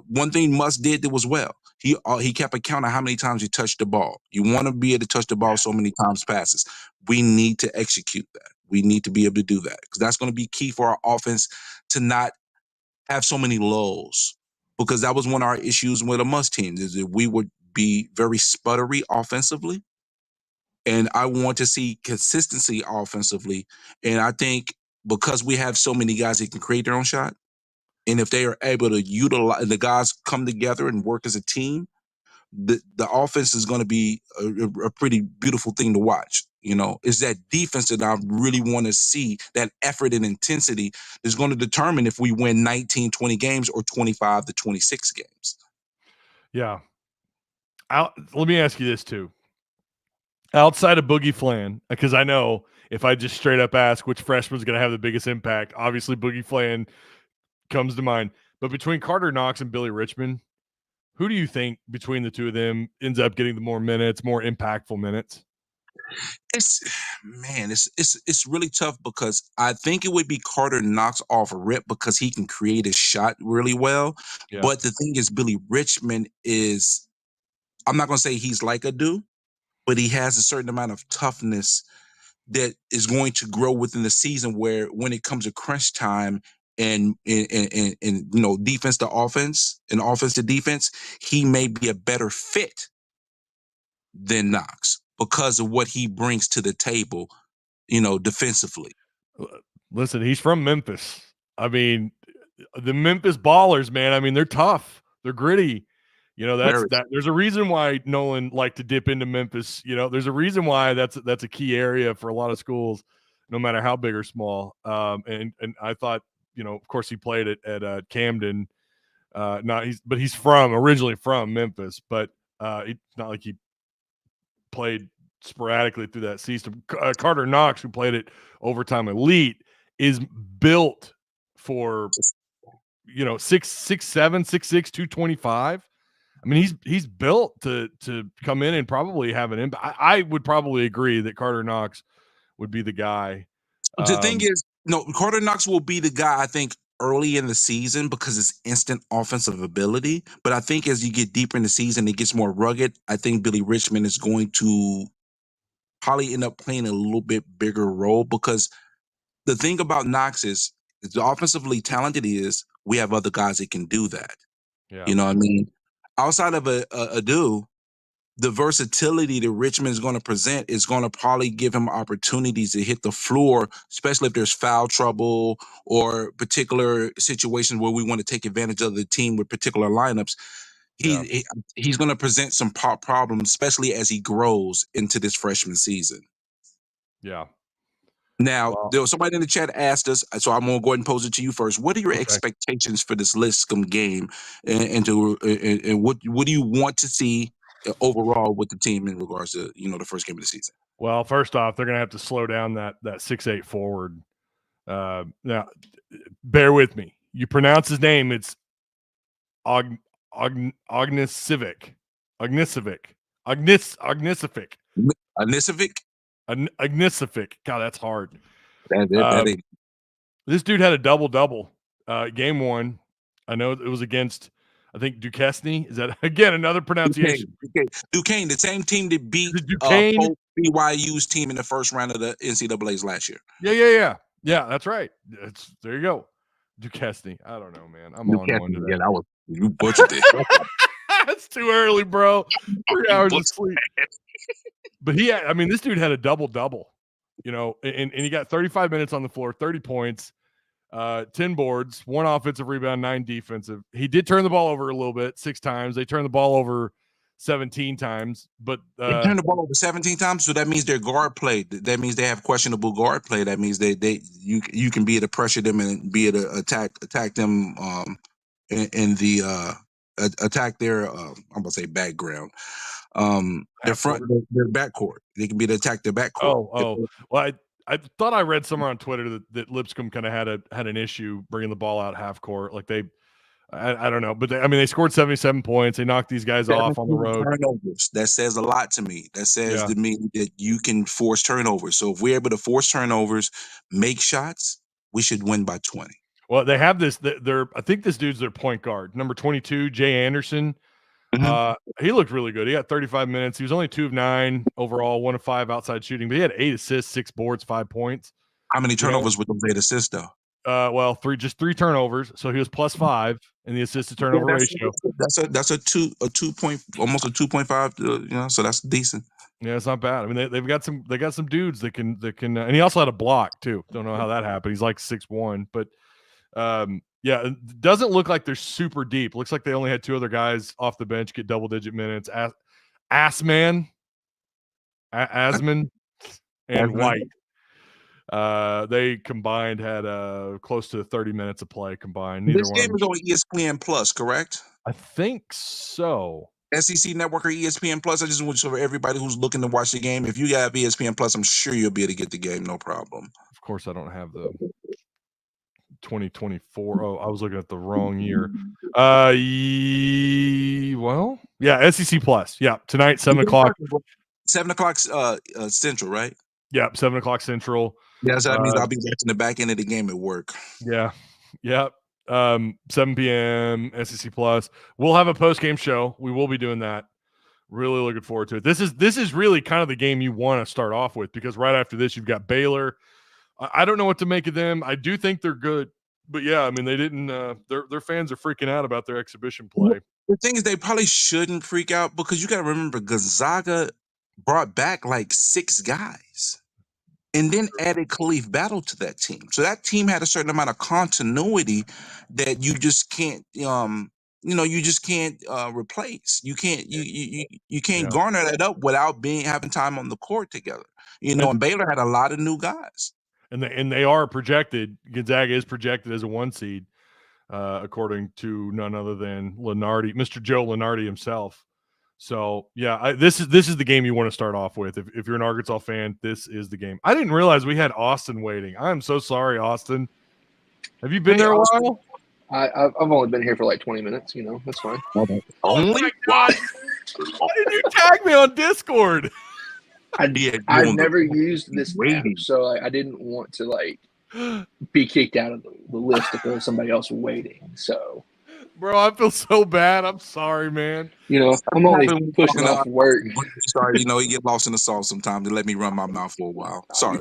One thing Musk did that was well. He kept account of how many times he touched the ball. You want to be able to touch the ball so many times passes. We need to execute that. We need to be able to do that because that's going to be key for our offense to not have so many lulls, because that was one of our issues with the Musk teams is that we would be very sputtery offensively. And I want to see consistency offensively. And I think because we have so many guys that can create their own shot, and if they are able to utilize, the guys come together and work as a team, the offense is going to be a pretty beautiful thing to watch. It's that defense that I really want to see, that effort and intensity is going to determine if we win 19, 20 games or 25 to 26 games. Yeah. Let me ask you this too. Outside of Boogie Flan, because I know if I just straight up ask which freshman's going to have the biggest impact, obviously Boogie Flan comes to mind. But between Carter Knox and Billy Richmond, who do you think between the two of them ends up getting the more impactful minutes? It's really tough because I think it would be Carter Knox off rip because he can create a shot really well. Yeah. But the thing is, Billy Richmond is, I'm not going to say he's like a dude, but he has a certain amount of toughness that is going to grow within the season, where when it comes to crunch time and defense to offense and offense to defense, he may be a better fit than Knox because of what he brings to the table, defensively. Listen, he's from Memphis. I mean, the Memphis Ballers, man. I mean, they're tough. They're gritty. There's a reason why Nolan liked to dip into Memphis. There's a reason why that's a key area for a lot of schools, no matter how big or small. And I thought, of course he played at Camden. But he's originally from Memphis, but it's not like he played sporadically through that season. Carter Knox, who played at Overtime Elite, is built for 6'7", 6'6", 225. I mean, he's built to come in and probably have an impact. I would probably agree that Carter Knox would be the guy. The thing is, Carter Knox will be the guy, I think, early in the season because it's instant offensive ability. But I think as you get deeper in the season, it gets more rugged. I think Billy Richmond is going to probably end up playing a little bit bigger role, because the thing about Knox is, as offensively talented he is, we have other guys that can do that. Yeah. You know what I mean? Outside of a dude, the versatility that Richmond is going to present is going to probably give him opportunities to hit the floor, especially if there's foul trouble or particular situations where we want to take advantage of the team with particular lineups. He's going to present some problems, especially as he grows into this freshman season. Yeah. Now, there was somebody in the chat asked us, so I'm going to go ahead and pose it to you first. What are your expectations for this Lipscomb game, and what do you want to see overall with the team in regards to the first game of the season? Well, first off, they're going to have to slow down that 6'8" forward. Now, bear with me. You pronounce his name; it's Ognisivic. Anisovic. Agnisovic. God, that's hard. This dude had a double-double. Game 1. I know it was against, I think, Duquesne. Is that, again, another pronunciation? Duquesne, the same team that beat BYU's team in the first round of the NCAAs last year. Yeah, that's right. There you go. Duquesne. I don't know, man. I'm on one today. Yeah, you butchered it. It's too early, bro. 3 hours of sleep. But this dude had a double-double, and he got 35 minutes on the floor, 30 points, 10 boards, 1 offensive rebound, 9 defensive. He did turn the ball over a little bit, 6 times. They turned the ball over 17 times, but they turned the ball over 17 times. So that means their guard play. That means they have questionable guard play. That means you can be able to pressure them and be able to attack them in the attack their I'm gonna say background. Their backcourt. They can be able to attack their backcourt. Oh. Well, I thought I read somewhere on Twitter that Lipscomb kind of had an issue bringing the ball out half court. Like I don't know, but they scored 77 points. They knocked these guys off on the road. Turnovers. That says a lot to me. That says to me that you can force turnovers. So if we're able to force turnovers, make shots, we should win by 20. Well, they have this. I think this dude's their point guard, number 22, Jay Anderson. He looked really good. He got 35 minutes. He was only 2 of 9 overall, 1 of 5 outside shooting, but he had 8 assists, 6 boards, 5 points. How many turnovers with those 8 assists though? Well, 3 turnovers. So he was +5 in the assist to turnover ratio. That's a 2.5. So that's decent. Yeah, it's not bad. They've got some dudes that can and he also had a block too. Don't know how that happened. He's like 6'1", but it doesn't look like they're super deep. Looks like they only had 2 other guys off the bench get double-digit minutes. Asman and White. They combined had close to 30 minutes of play combined. This game is on ESPN Plus, correct? I think so. SEC Network or ESPN Plus. I just want to show everybody who's looking to watch the game. If you have ESPN Plus, I'm sure you'll be able to get the game, no problem. Of course, I don't have the 2024. Oh, I was looking at the wrong year. SEC Plus. Yeah, tonight 7 o'clock. 7 o'clock Central, right? Yeah, 7 o'clock Central. Yeah, so that means I'll be watching the back end of the game at work. Yeah. 7 p.m. SEC Plus. We'll have a post-game show. We will be doing that. Really looking forward to it. This is really kind of the game you want to start off with, because right after this you've got Baylor. I don't know what to make of them. I do think they're good, but they didn't. Their fans are freaking out about their exhibition play. The thing is, they probably shouldn't freak out, because you got to remember Gonzaga brought back like 6 guys and then added Khalif Battle to that team. So that team had a certain amount of continuity that you just can't, replace. You can't garner that up without having time on the court together. And Baylor had a lot of new guys. And they are projected. Gonzaga is projected as a 1 seed, according to none other than Lenardi, Mr. Joe Lenardi himself. So this is the game you want to start off with. If you're an Arkansas fan, this is the game. I didn't realize we had Austin waiting. I'm so sorry, Austin. Have you been there a while? I've only been here for like 20 minutes. That's fine. Only? Why did you tag me on Discord? I've never used this app, so I didn't want to be kicked out of the list if there was somebody else waiting. So, bro, I feel so bad. I'm sorry, man. I'm only pushing off work. Sorry, you get lost in the sauce sometimes. They let me run my mouth for a while. Sorry.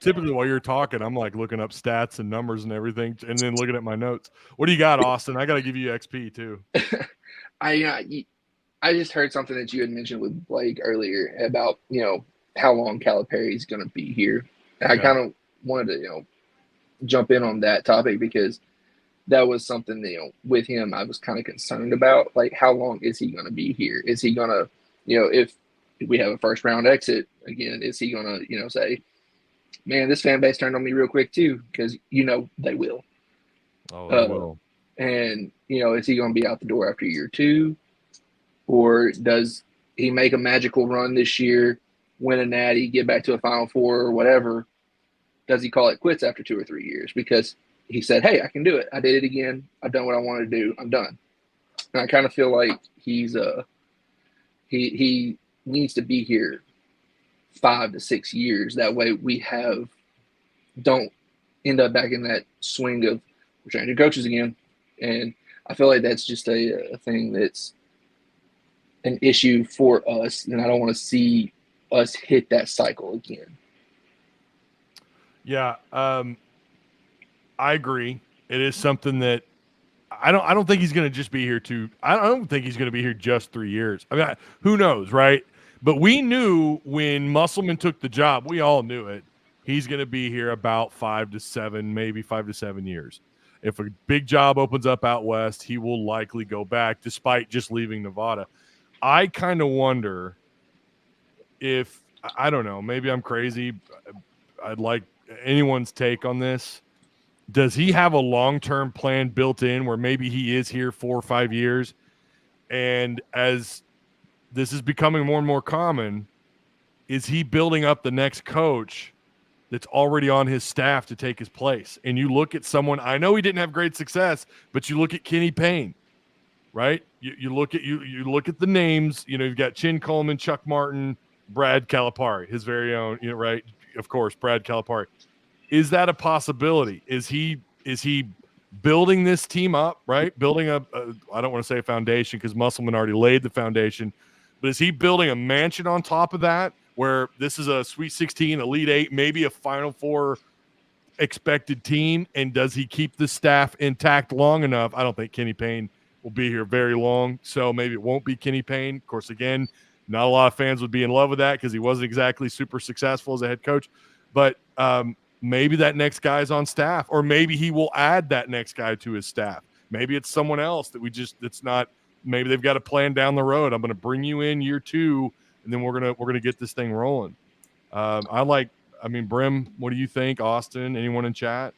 Typically, while you're talking, I'm looking up stats and numbers and everything, and then looking at my notes. What do you got, Austin? I got to give you XP too. I just heard something that you had mentioned with Blake earlier about, how long Calipari is going to be here. And I kind of wanted to, jump in on that topic, because that was something that, with him, I was kind of concerned about. How long is he going to be here? Is he going to, if we have a first round exit again, is he going to, say, man, this fan base turned on me real quick too? Because, they will. Oh, they will. And, is he going to be out the door after year 2? Or does he make a magical run this year, win a natty, get back to a Final Four or whatever? Does he call it quits after 2 or 3 years? Because he said, hey, I can do it. I did it again. I've done what I wanted to do. I'm done. And I kind of feel like he's he needs to be here 5 to 6 years. That way we don't end up back in that swing of we're changing coaches again. And I feel like that's just a thing that's an issue for us, and I don't want to see us hit that cycle again. Yeah, I agree. It is something that I don't think he's going to just be here I don't think he's going to be here just 3 years. I mean, who knows, right? But we knew when Musselman took the job, we all knew it. He's going to be here about 5 to 7, maybe 5 to 7 years. If a big job opens up out west, he will likely go back despite just leaving Nevada. I kind of wonder if, I don't know, maybe I'm crazy. I'd like anyone's take on this. Does he have a long-term plan built in where maybe he is here 4 or 5 years? And as this is becoming more and more common, is he building up the next coach that's already on his staff to take his place? And you look at someone, I know he didn't have great success, but you look at Kenny Payne, right? You look at the names, you've got Chin Coleman, Chuck Martin, Brad Calipari, his very own, right? Of course, Brad Calipari. Is that a possibility? Is he building this team up, right? Building I don't want to say a foundation because Musselman already laid the foundation, but is he building a mansion on top of that where this is a Sweet 16, Elite 8, maybe a Final Four expected team? And does he keep the staff intact long enough? I don't think Kenny Payne will be here very long, so maybe it won't be Kenny Payne. Of course, again, not a lot of fans would be in love with that because he wasn't exactly super successful as a head coach, but maybe that next guy's on staff, or maybe he will add that next guy to his staff.Maybe it's someone else that it's not, maybe they've got a plan down the road. I'm going to bring you in year 2, and then we're going to get this thing rolling. Brim, what do you think? Austin, anyone in chat?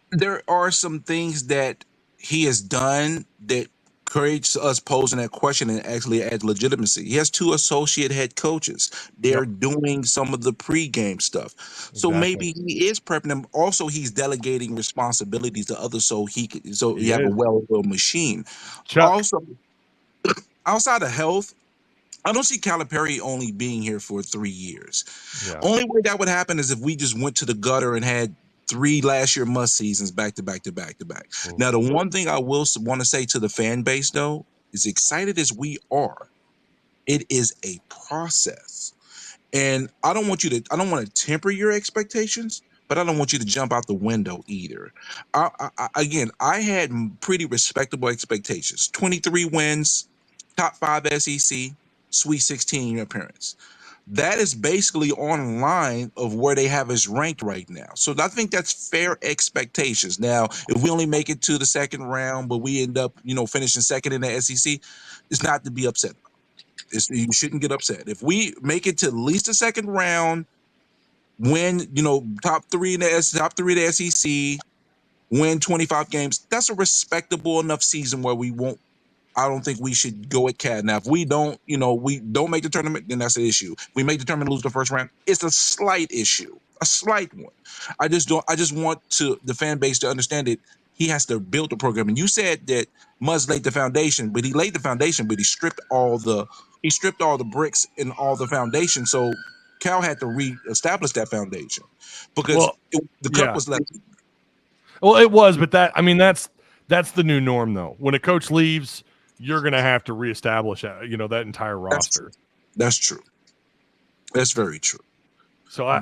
There are some things that he has done that creates us posing that question and actually adds legitimacy. He has 2 associate head coaches. They're doing some of the pregame stuff. So maybe he is prepping them. Also, he's delegating responsibilities to others so you have a well-oiled machine. Chuck. Also, outside of health, I don't see Calipari only being here for 3 years. Yeah. Only way that would happen is if we just went to the gutter and had 3 last year must seasons back to back to back to back. Now, the one thing I will want to say to the fan base, though, is excited as we are, it is a process. And I don't want to temper your expectations, but I don't want you to jump out the window either. I had pretty respectable expectations. 23 wins, top 5 SEC, Sweet 16 appearance. That is basically on line of where they have us ranked right now. So I think that's fair expectations. Now, if we only make it to the second round, but we end up, finishing second in the SEC, it's not to be upset about. You shouldn't get upset. If we make it to at least the second round, win, top three of the SEC, win 25 games, that's a respectable enough season where I don't think we should go at Cat. Now, if we don't make the tournament, then that's an issue. If we make the tournament, lose the first round, it's a slight issue, a slight one. I just want the fan base to understand that he has to build the program. And you said that Muzz laid the foundation, but he stripped all the bricks and all the foundation. So Cal had to reestablish that foundation because the cup was left. Well, it was, but that's the new norm, though. When a coach leaves, you're going to have to reestablish that entire roster. That's true. That's very true. So I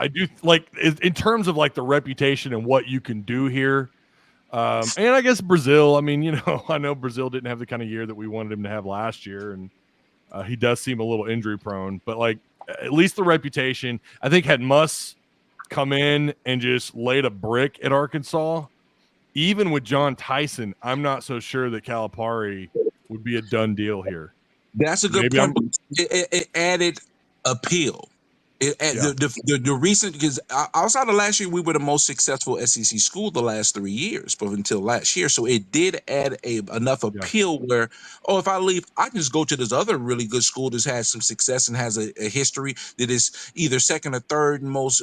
do like in terms of like the reputation and what you can do here. And I guess Brazil, I know Brazil didn't have the kind of year that we wanted him to have last year. And he does seem a little injury prone, but like at least the reputation, I think had Muss come in and just laid a brick at Arkansas, even with John Tyson, I'm not so sure that Calipari would be a done deal here. That's a good point. It added appeal. The recent, because outside of last year, we were the most successful SEC school the last 3 years, but until last year, so it did add enough appeal where, if I leave, I can just go to this other really good school that's had some success and has a history that is either second or third most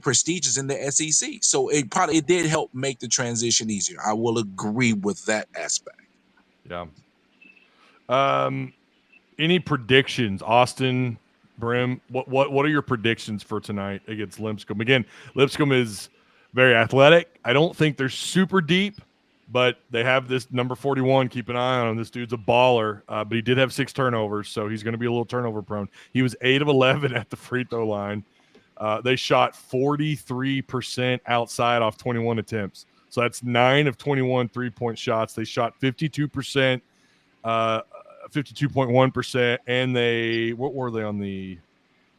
prestigious in the SEC. So it did help make the transition easier. I will agree with that aspect. Yeah. Any predictions, Austin, Brim? What are your predictions for tonight against Lipscomb? Again, Lipscomb is very athletic. I don't think they're super deep, but they have this number 41. Keep an eye on him. This dude's a baller, but he did have 6 turnovers, so he's going to be a little turnover prone. He was 8 of 11 at the free throw line. They shot 43% outside off 21 attempts. So that's 9 of 21 3-point shots. They shot 52%, 52.1%, and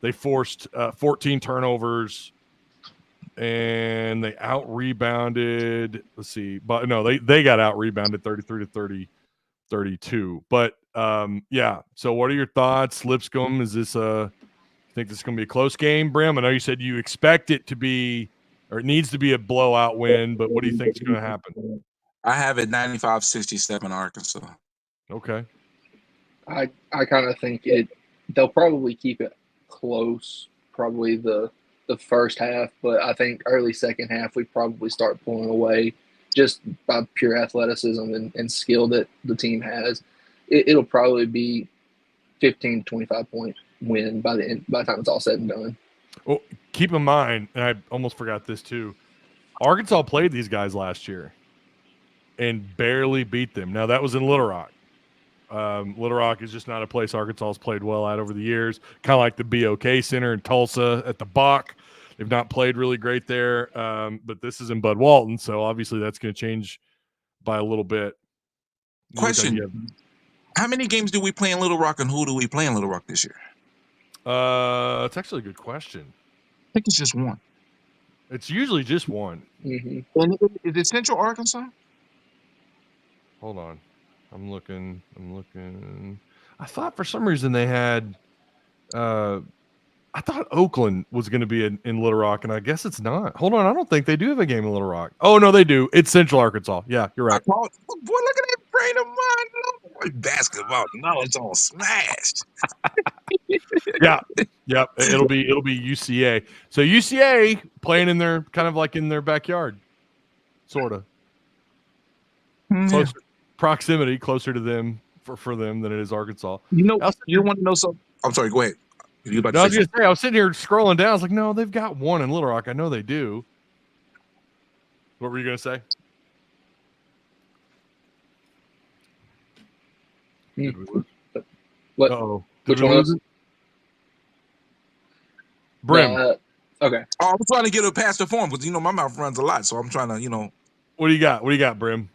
they forced 14 turnovers, and they out rebounded. Let's see, but no, they got out rebounded 33 to 32. But yeah. So what are your thoughts, Lipscomb? Is this think this is going to be a close game, Brim? I know you said you expect it to be, or it needs to be a blowout win, but what do you think is going to happen? I have it 95-67 Arkansas. Okay. I kind of think they'll probably keep it close, probably the first half, but I think early second half we probably start pulling away just by pure athleticism and skill that the team has. It'll probably be 15 to 25 point win by the time it's all said and done. Well, keep in mind, and I almost forgot this too, Arkansas played these guys last year and barely beat them. Now, that was in Little Rock. Little Rock is just not a place Arkansas has played well at over the years, kind of like the BOK Center in Tulsa at the Bach. They've not played really great there, but this is in Bud Walton, so obviously that's going to change by a little bit. Question, how many games do we play in Little Rock, and who do we play in Little Rock this year? It's actually a good question. I think it's just one. It's usually just one. Mm-hmm. And is it Central Arkansas? Hold on. I'm looking. I thought for some reason they had I thought Oakland was going to be in Little Rock, and I guess it's not. Hold on. I don't think they do have a game in Little Rock. Oh, no, they do. It's Central Arkansas. Yeah, you're right. Boy, look at that brain of mine. Basketball. No, it's all smashed. Yeah. It'll be UCA. So UCA playing in their kind of like in their backyard, sort of. Closer proximity, closer to them for them than it is Arkansas. You want to know something? I'm sorry. Go ahead. I was sitting here scrolling down. I was like, no, they've got one in Little Rock. I know they do. What were you going to say? What? Uh-oh. Which one was it? Brim. Okay. Oh, I'm trying to get a past the form because my mouth runs a lot, so I'm trying to What do you got? What do you got, Brim?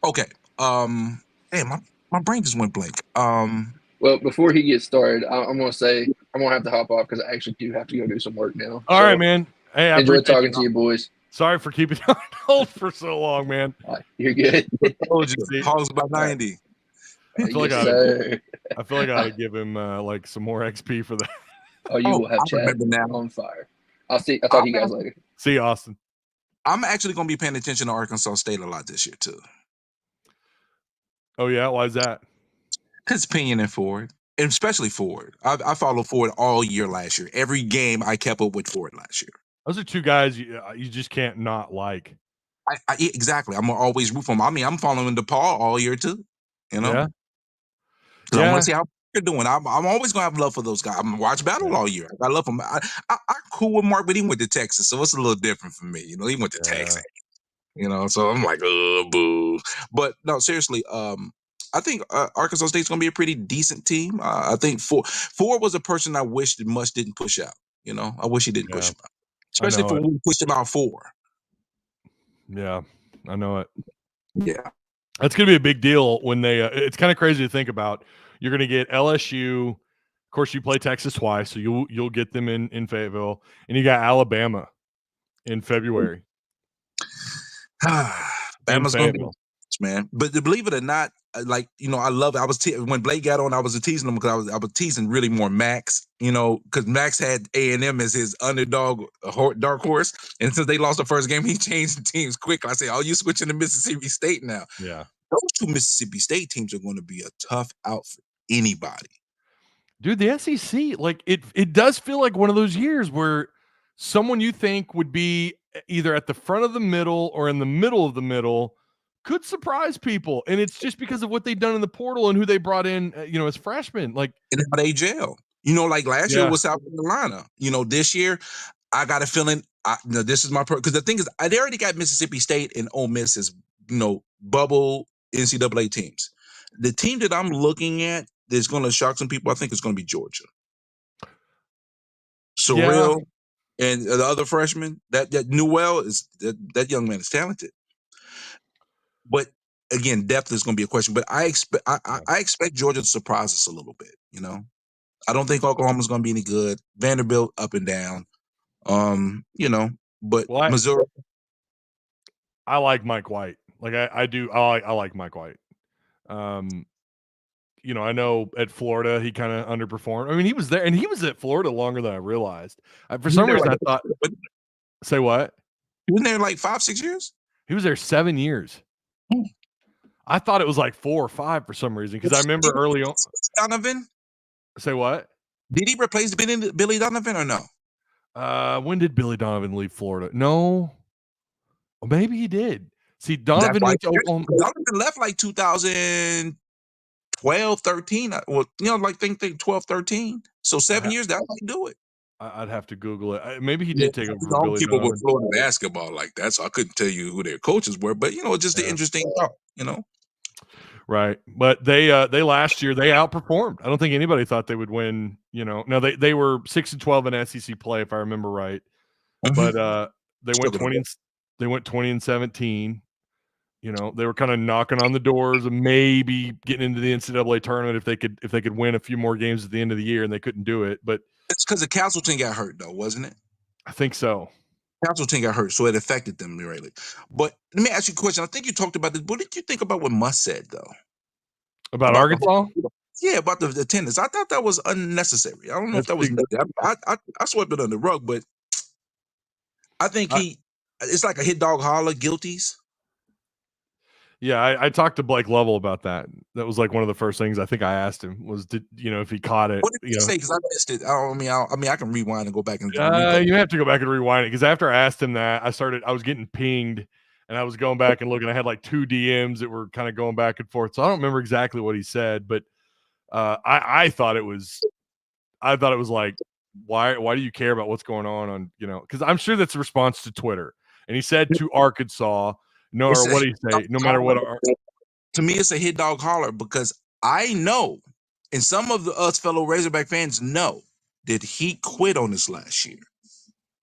Okay. Hey, my brain just went blank. Well, before he gets started, I'm going to say I'm going to have to hop off because I actually do have to go do some work now. All right, man. Hey, I enjoyed talking to you boys. Sorry for keeping you on hold for so long, man. You're good. Pause by 90. I feel like I ought to give him like some more XP for that. Oh, you will have chat on fire. I'll talk to you guys later. See you, Austin. I'm actually going to be paying attention to Arkansas State a lot this year too. Oh yeah, why is that? Because Pinion and Ford, and especially Ford. I followed Ford all year last year. Every game I kept up with Ford last year. Those are two guys you just can't not like. Exactly. I'm always root for them. I mean, I'm following DePaul all year too. Yeah. I want to see how they're doing. I'm always gonna have love for those guys. I'm gonna watch battle all year. I love them. I'm cool with Mark, but he went to Texas, so it's a little different for me. He went to Texas. So I'm like, oh, boo. But no, seriously, I think Arkansas State's going to be a pretty decent team. I think Ford was a person I wish that Mush didn't push out. I wish he didn't push him out. Especially for when we pushed him out 4. Yeah, I know it. Yeah. That's going to be a big deal when they it's kind of crazy to think about. You're going to get LSU. Of course, you play Texas twice, so you'll get them in Fayetteville. And you got Alabama in February. Bama's going to be, man. But believe it or not, I love it. When Blake got on, I was teasing him because I was teasing really more Max, because Max had A&M as his underdog, dark horse. And since they lost the first game, he changed the teams quick. I say, oh, you switching to Mississippi State now. Yeah. Those 2 Mississippi State teams are going to be a tough out for anybody. Dude, the SEC, it does feel like one of those years where someone you think would be either at the front of the middle or in the middle of the middle could surprise people, and it's just because of what they've done in the portal and who they brought in, as freshmen. Like, and how they gel. Like last year was South Carolina. This year I got a feeling. This is my because the thing is, they already got Mississippi State and Ole Miss as bubble NCAA teams. The team that I'm looking at that's going to shock some people, I think, is going to be Georgia. Surreal and the other freshman, that Newell is that young man is talented. But again, depth is going to be a question. But I expect Georgia to surprise us a little bit. I don't think Oklahoma's going to be any good. Vanderbilt up and down. But Missouri. I like Mike White. Like I do. I like Mike White. I know at Florida he kind of underperformed. I mean, he was there, and he was at Florida longer than I realized. For some reason, I thought. Say what? He was there like 5-6 years. He was there 7 years. I thought it was like 4 or 5 for some reason because I remember early on. Donovan. Say what? Did he replace Billy Donovan or no? When did Billy Donovan leave Florida? No. Well, maybe he did. See, Donovan went to Oklahoma. Donovan left like 2012, 13. Well, think 12, 13. So 7 years, that might do it. I'd have to Google it. Maybe he did take over for Billy people Donovan. with Florida basketball like that, so I couldn't tell you who their coaches were. But just an interesting thought. Right, but they last year they outperformed. I don't think anybody thought they would win. No, they were 6-12 in SEC play if I remember right, but they went 20. They went 20-17. They were kind of knocking on the doors of maybe getting into the NCAA tournament if they could win a few more games at the end of the year, and they couldn't do it. But it's because the Castleton got hurt, though, wasn't it? I think so. Castleton got hurt, so it affected them greatly. But let me ask you a question. I think you talked about this. What did you think about what Muss said, though? About Arkansas? Yeah, about the attendance. I thought that was unnecessary. I don't know if that was. I swept it under the rug, but I think it's like a hit dog holler, guilties. Yeah, I talked to Blake Lovell about that. That was like one of the first things I think I asked him was, if he caught it. What did he say? Because I missed it. I can rewind and go back and. You have to go back and rewind it because after I asked him that, I was getting pinged, and I was going back and looking. I had like 2 DMs that were kind of going back and forth, so I don't remember exactly what he said, but I thought it was like, why do you care about what's going on? Because I'm sure that's a response to Twitter, and he said to Arkansas. No, or what do you say? No matter what. To me, it's a hit dog holler because I know, and some of us fellow Razorback fans know that he quit on this last year.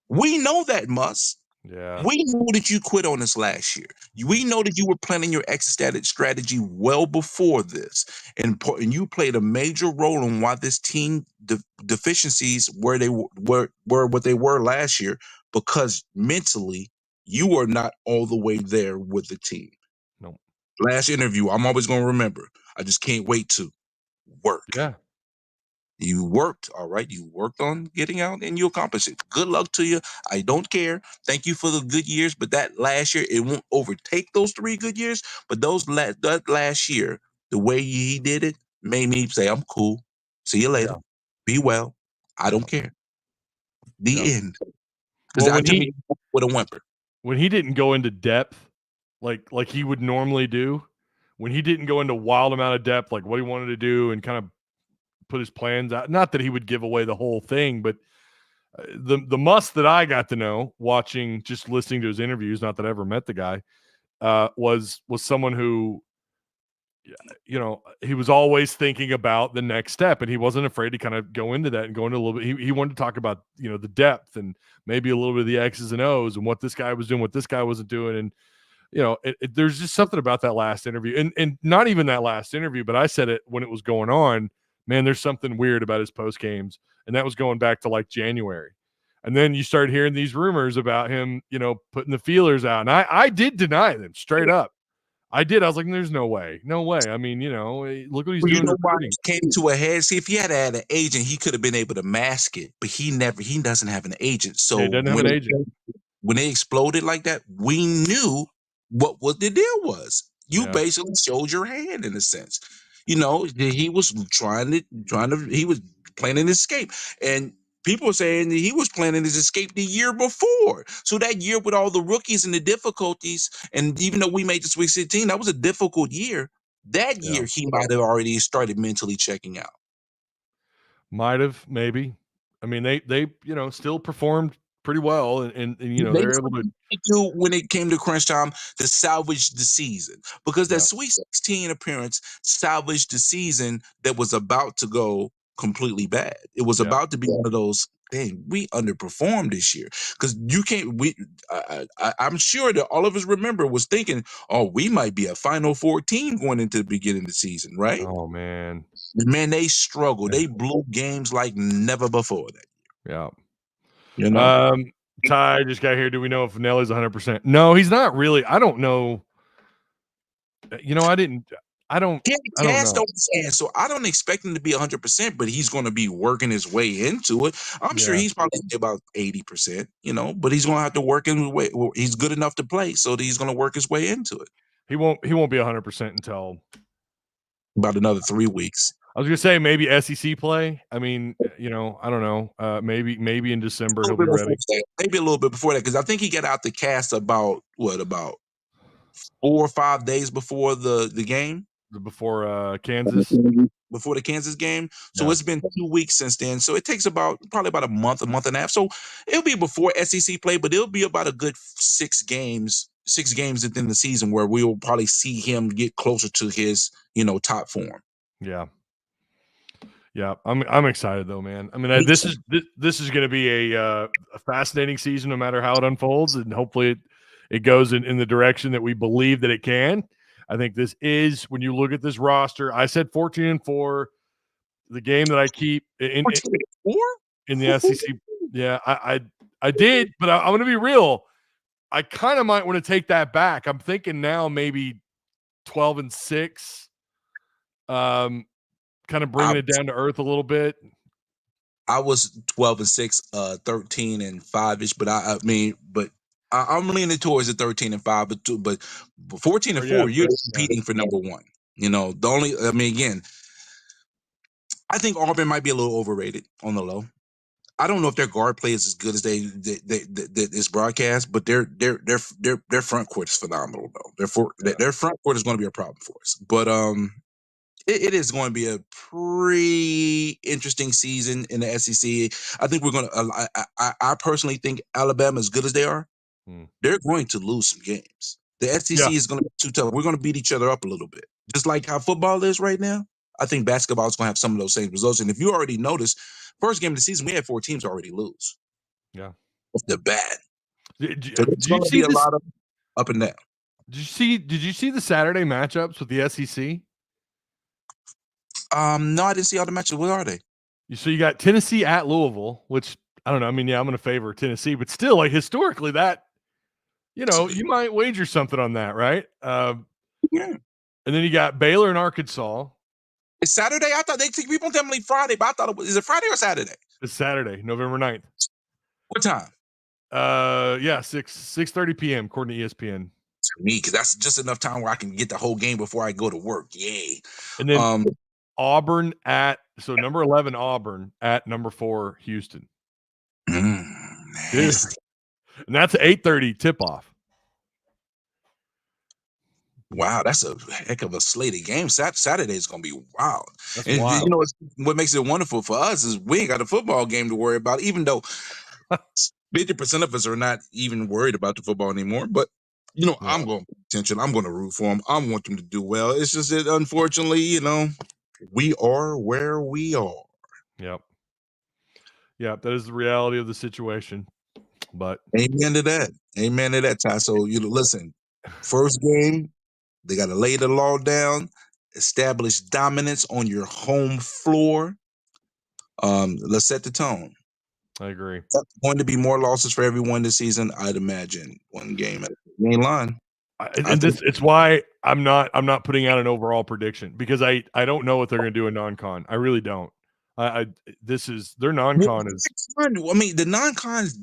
We know that, Muss. Yeah. We know that you quit on this last year. We know that you were planning your exit strategy well before this, and you played a major role in why this team deficiencies were what they were last year because mentally. You were not all the way there with the team. No. Last interview, I'm always going to remember. I just can't wait to work. Yeah. You worked, all right? You worked on getting out and you accomplished it. Good luck to you. I don't care. Thank you for the good years, but that last year, it won't overtake those 3 good years. But that last year, the way he did it made me say, I'm cool. See you later. Yeah. Be well. I don't care. The end. Because that took me with a whimper. When he didn't go into depth like he would normally do, when he didn't go into wild amount of depth, like what he wanted to do and kind of put his plans out, not that he would give away the whole thing, but the Muss that I got to know watching, just listening to his interviews, not that I ever met the guy, was someone who, he was always thinking about the next step, and he wasn't afraid to kind of go into that and go into a little bit. He wanted to talk about, the depth and maybe a little bit of the X's and O's and what this guy was doing, what this guy wasn't doing. And, there's just something about that last interview and not even that last interview, but I said it when it was going on, man, there's something weird about his post games. And that was going back to like January. And then you start hearing these rumors about him, putting the feelers out. And I did deny them straight up. I did. I was like, there's no way. No way. I mean, look what he's doing. It came to a head. See, if he had an agent, he could have been able to mask it, but he doesn't have an agent. So he doesn't have an agent. When they exploded like that, we knew what the deal was. You basically showed your hand in a sense. He was he was planning an escape. And people are saying that he was planning his escape the year before. So that year with all the rookies and the difficulties, and even though we made the Sweet 16, that was a difficult year. That year he might have already started mentally checking out. Might have, maybe. I mean, they still performed pretty well, and they're able to do when it came to crunch time to salvage the season, because that Sweet 16 appearance salvaged the season that was about to go completely bad. It was about to be one of those, dang, we underperformed this year, because you can't. I'm sure that all of us remember was thinking, oh, we might be a Final Four team going into the beginning of the season, right? Oh man, they struggled. They blew games like never before that. Yeah. Ty just got here. Do we know if Nelly's 100%? No, he's not really. I don't know. I don't know. So I don't expect him to be 100%, but he's going to be working his way into it. I'm sure he's probably about 80%, but he's going to have to work in the way. Well, he's good enough to play, so he's going to work his way into it. He won't be 100% until about another 3 weeks. I was gonna say maybe SEC play. I mean, I don't know. Maybe in December he'll be ready. Maybe a little bit before that, because I think he got out the cast about 4 or 5 days before the game. Before Kansas. Before the Kansas game. So it's been 2 weeks since then. So it takes probably about a month and a half. So it'll be before SEC play, but it'll be about a good 6 games within the season where we'll probably see him get closer to his, top form. Yeah, I'm excited though, man. I mean, this is going to be a fascinating season, no matter how it unfolds, and hopefully it goes in the direction that we believe that it can. I think this is, when you look at this roster, I said 14-4. The game that I keep in the SEC, yeah, I did, but I'm going to be real. I kind of might want to take that back. I'm thinking now maybe 12-6. Kind of bringing it down to earth a little bit. I was 12-6, 13-5ish, but I'm leaning towards the 13-5, but 14-4, you're competing for number one. Again, I think Auburn might be a little overrated on the low. I don't know if their guard play is as good as they is broadcast, but their front court is phenomenal though. Their front court is going to be a problem for us, but it is going to be a pretty interesting season in the SEC. I think we're going to. I personally think Alabama, as good as they are, they're going to lose some games. The SEC is going to be too tough. We're going to beat each other up a little bit, just like how football is right now. I think basketball is going to have some of those same results. And if you already noticed, first game of the season, we had 4 teams already lose. Yeah, they're bad. Did you see a lot of up and down? Did you see the Saturday matchups with the SEC? No, I didn't see all the matches. What are they? So you got Tennessee at Louisville, which I don't know. I mean, I'm going to favor Tennessee, but still, like, historically, that, you might wager something on that, right? And then you got Baylor and Arkansas. It's Saturday. I thought people tell me Friday, but I thought is it Friday or Saturday? It's Saturday, November 9th. What time? 6:30 p.m. according to ESPN. To me, because that's just enough time where I can get the whole game before I go to work. Yay! And then Auburn number 11 Auburn at number 4 Houston. And that's 8:30 tip off. Wow, that's a heck of a slate of games. Saturday is going to be wild. That's wild. What makes it wonderful for us is we ain't got a football game to worry about, even though 50% of us are not even worried about the football anymore. But, I'm going to pay attention. I'm going to root for them. I want them to do well. It's just that, unfortunately, we are where we are. Yep. Yeah, that is the reality of the situation. But amen to that, Ty. So, listen, first game, they got to lay the law down, establish dominance on your home floor. Let's set the tone. I agree. There's going to be more losses for everyone this season, I'd imagine. One game at the main line. It's why I'm not putting out an overall prediction, because I don't know what they're going to do in non-con. I really don't. Their non-con is. I mean, the non-con is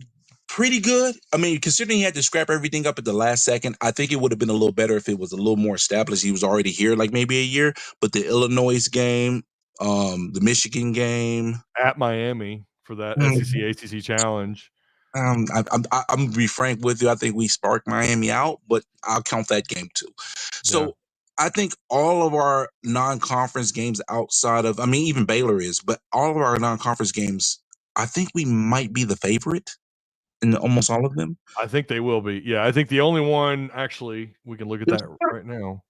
pretty good. I mean, considering he had to scrap everything up at the last second, I think it would have been a little better if it was a little more established. He was already here, like maybe a year. But the Illinois game, the Michigan game at Miami for that SEC ACC challenge. I'm gonna be frank with you. I think we sparked Miami out, but I'll count that game too. So I think all of our non-conference games outside of, I mean, even Baylor is, but all of our non-conference games, I think we might be the favorite in almost all of them. I think they will be. Yeah, I think the only one, actually, we can look at that right now,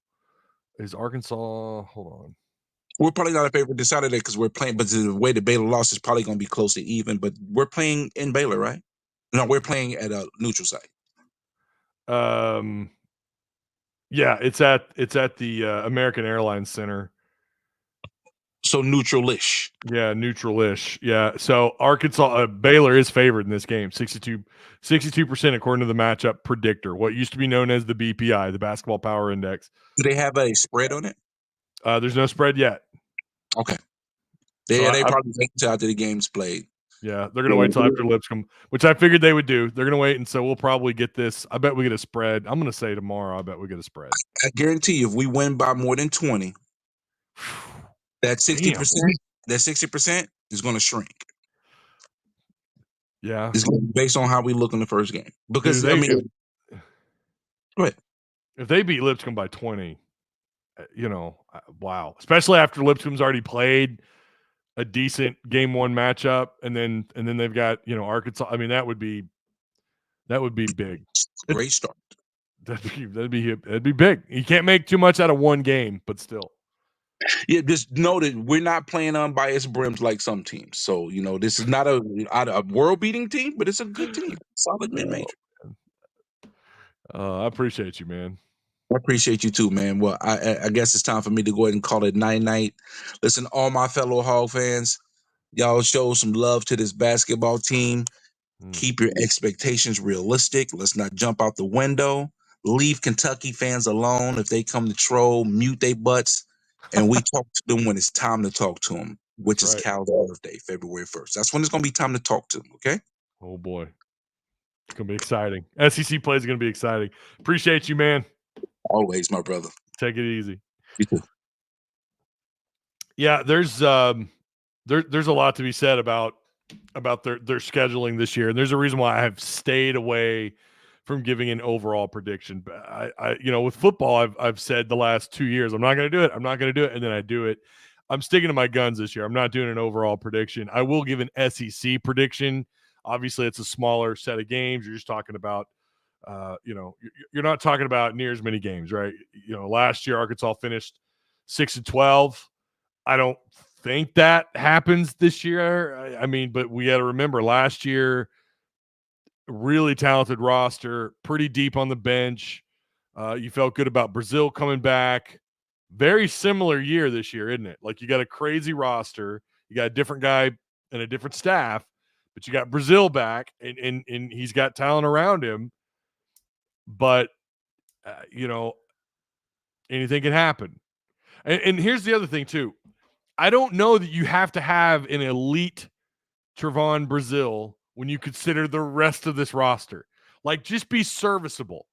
is Arkansas. Hold on. We're probably not a favorite this Saturday because we're playing, but the way the Baylor lost is probably going to be close to even. But we're playing in Baylor, right? No, we're playing at a neutral site. Yeah, it's at the American Airlines Center. So neutral-ish. Yeah, neutral-ish. Yeah. So Arkansas, Baylor is favored in this game, 62% according to the matchup predictor, what used to be known as the BPI, the Basketball Power Index. Do they have a spread on it? There's no spread yet. Okay. They probably wait until after the game's played. Yeah, they're going to wait till after Lipscomb, which I figured they would do. They're going to wait, and so we'll probably get this. I bet we get a spread. I'm going to say tomorrow, I bet we get a spread. I guarantee you, if we win by more than 20, that 60% is going to shrink. Yeah. It's going to be based on how we look in the first game. Because, go ahead. If they beat Lipscomb by 20, wow. Especially after Lipscomb's already played a decent game one matchup, and then they've got Arkansas. I mean, that would be big. Great start. That'd be big. You can't make too much out of one game, but still. Yeah, just know that we're not playing unbiased brims like some teams. So this is not a world-beating team, but it's a good team, solid mid-major. I appreciate you, man. I appreciate you too, man. Well, I guess it's time for me to go ahead and call it night-night. Listen, all my fellow Hog fans, y'all show some love to this basketball team. Keep your expectations realistic. Let's not jump out the window. Leave Kentucky fans alone. If they come to troll, mute their butts, and we talk to them when it's time to talk to them, which is Cal's birthday, February 1st. That's when it's going to be time to talk to them, okay? Oh, boy. It's going to be exciting. SEC play is going to be exciting. Appreciate you, man. Always, my brother. Take it easy. You too. Yeah, there's a lot to be said about their scheduling this year, and there's a reason why I have stayed away from giving an overall prediction. But I with football, I've said the last 2 years, I'm not going to do it. I'm not going to do it, and then I do it. I'm sticking to my guns this year. I'm not doing an overall prediction. I will give an SEC prediction. Obviously, it's a smaller set of games. You're just talking about. You're not talking about near as many games, right? Last year Arkansas finished 6-12. I don't think that happens this year. I mean, but we got to remember last year, really talented roster, pretty deep on the bench. You felt good about Brazil coming back. Very similar year this year, isn't it? Like you got a crazy roster, you got a different guy and a different staff, but you got Brazil back, and he's got talent around him. But, anything can happen. And here's the other thing, too. I don't know that you have to have an elite Trevon Brazil when you consider the rest of this roster. Like, just be serviceable.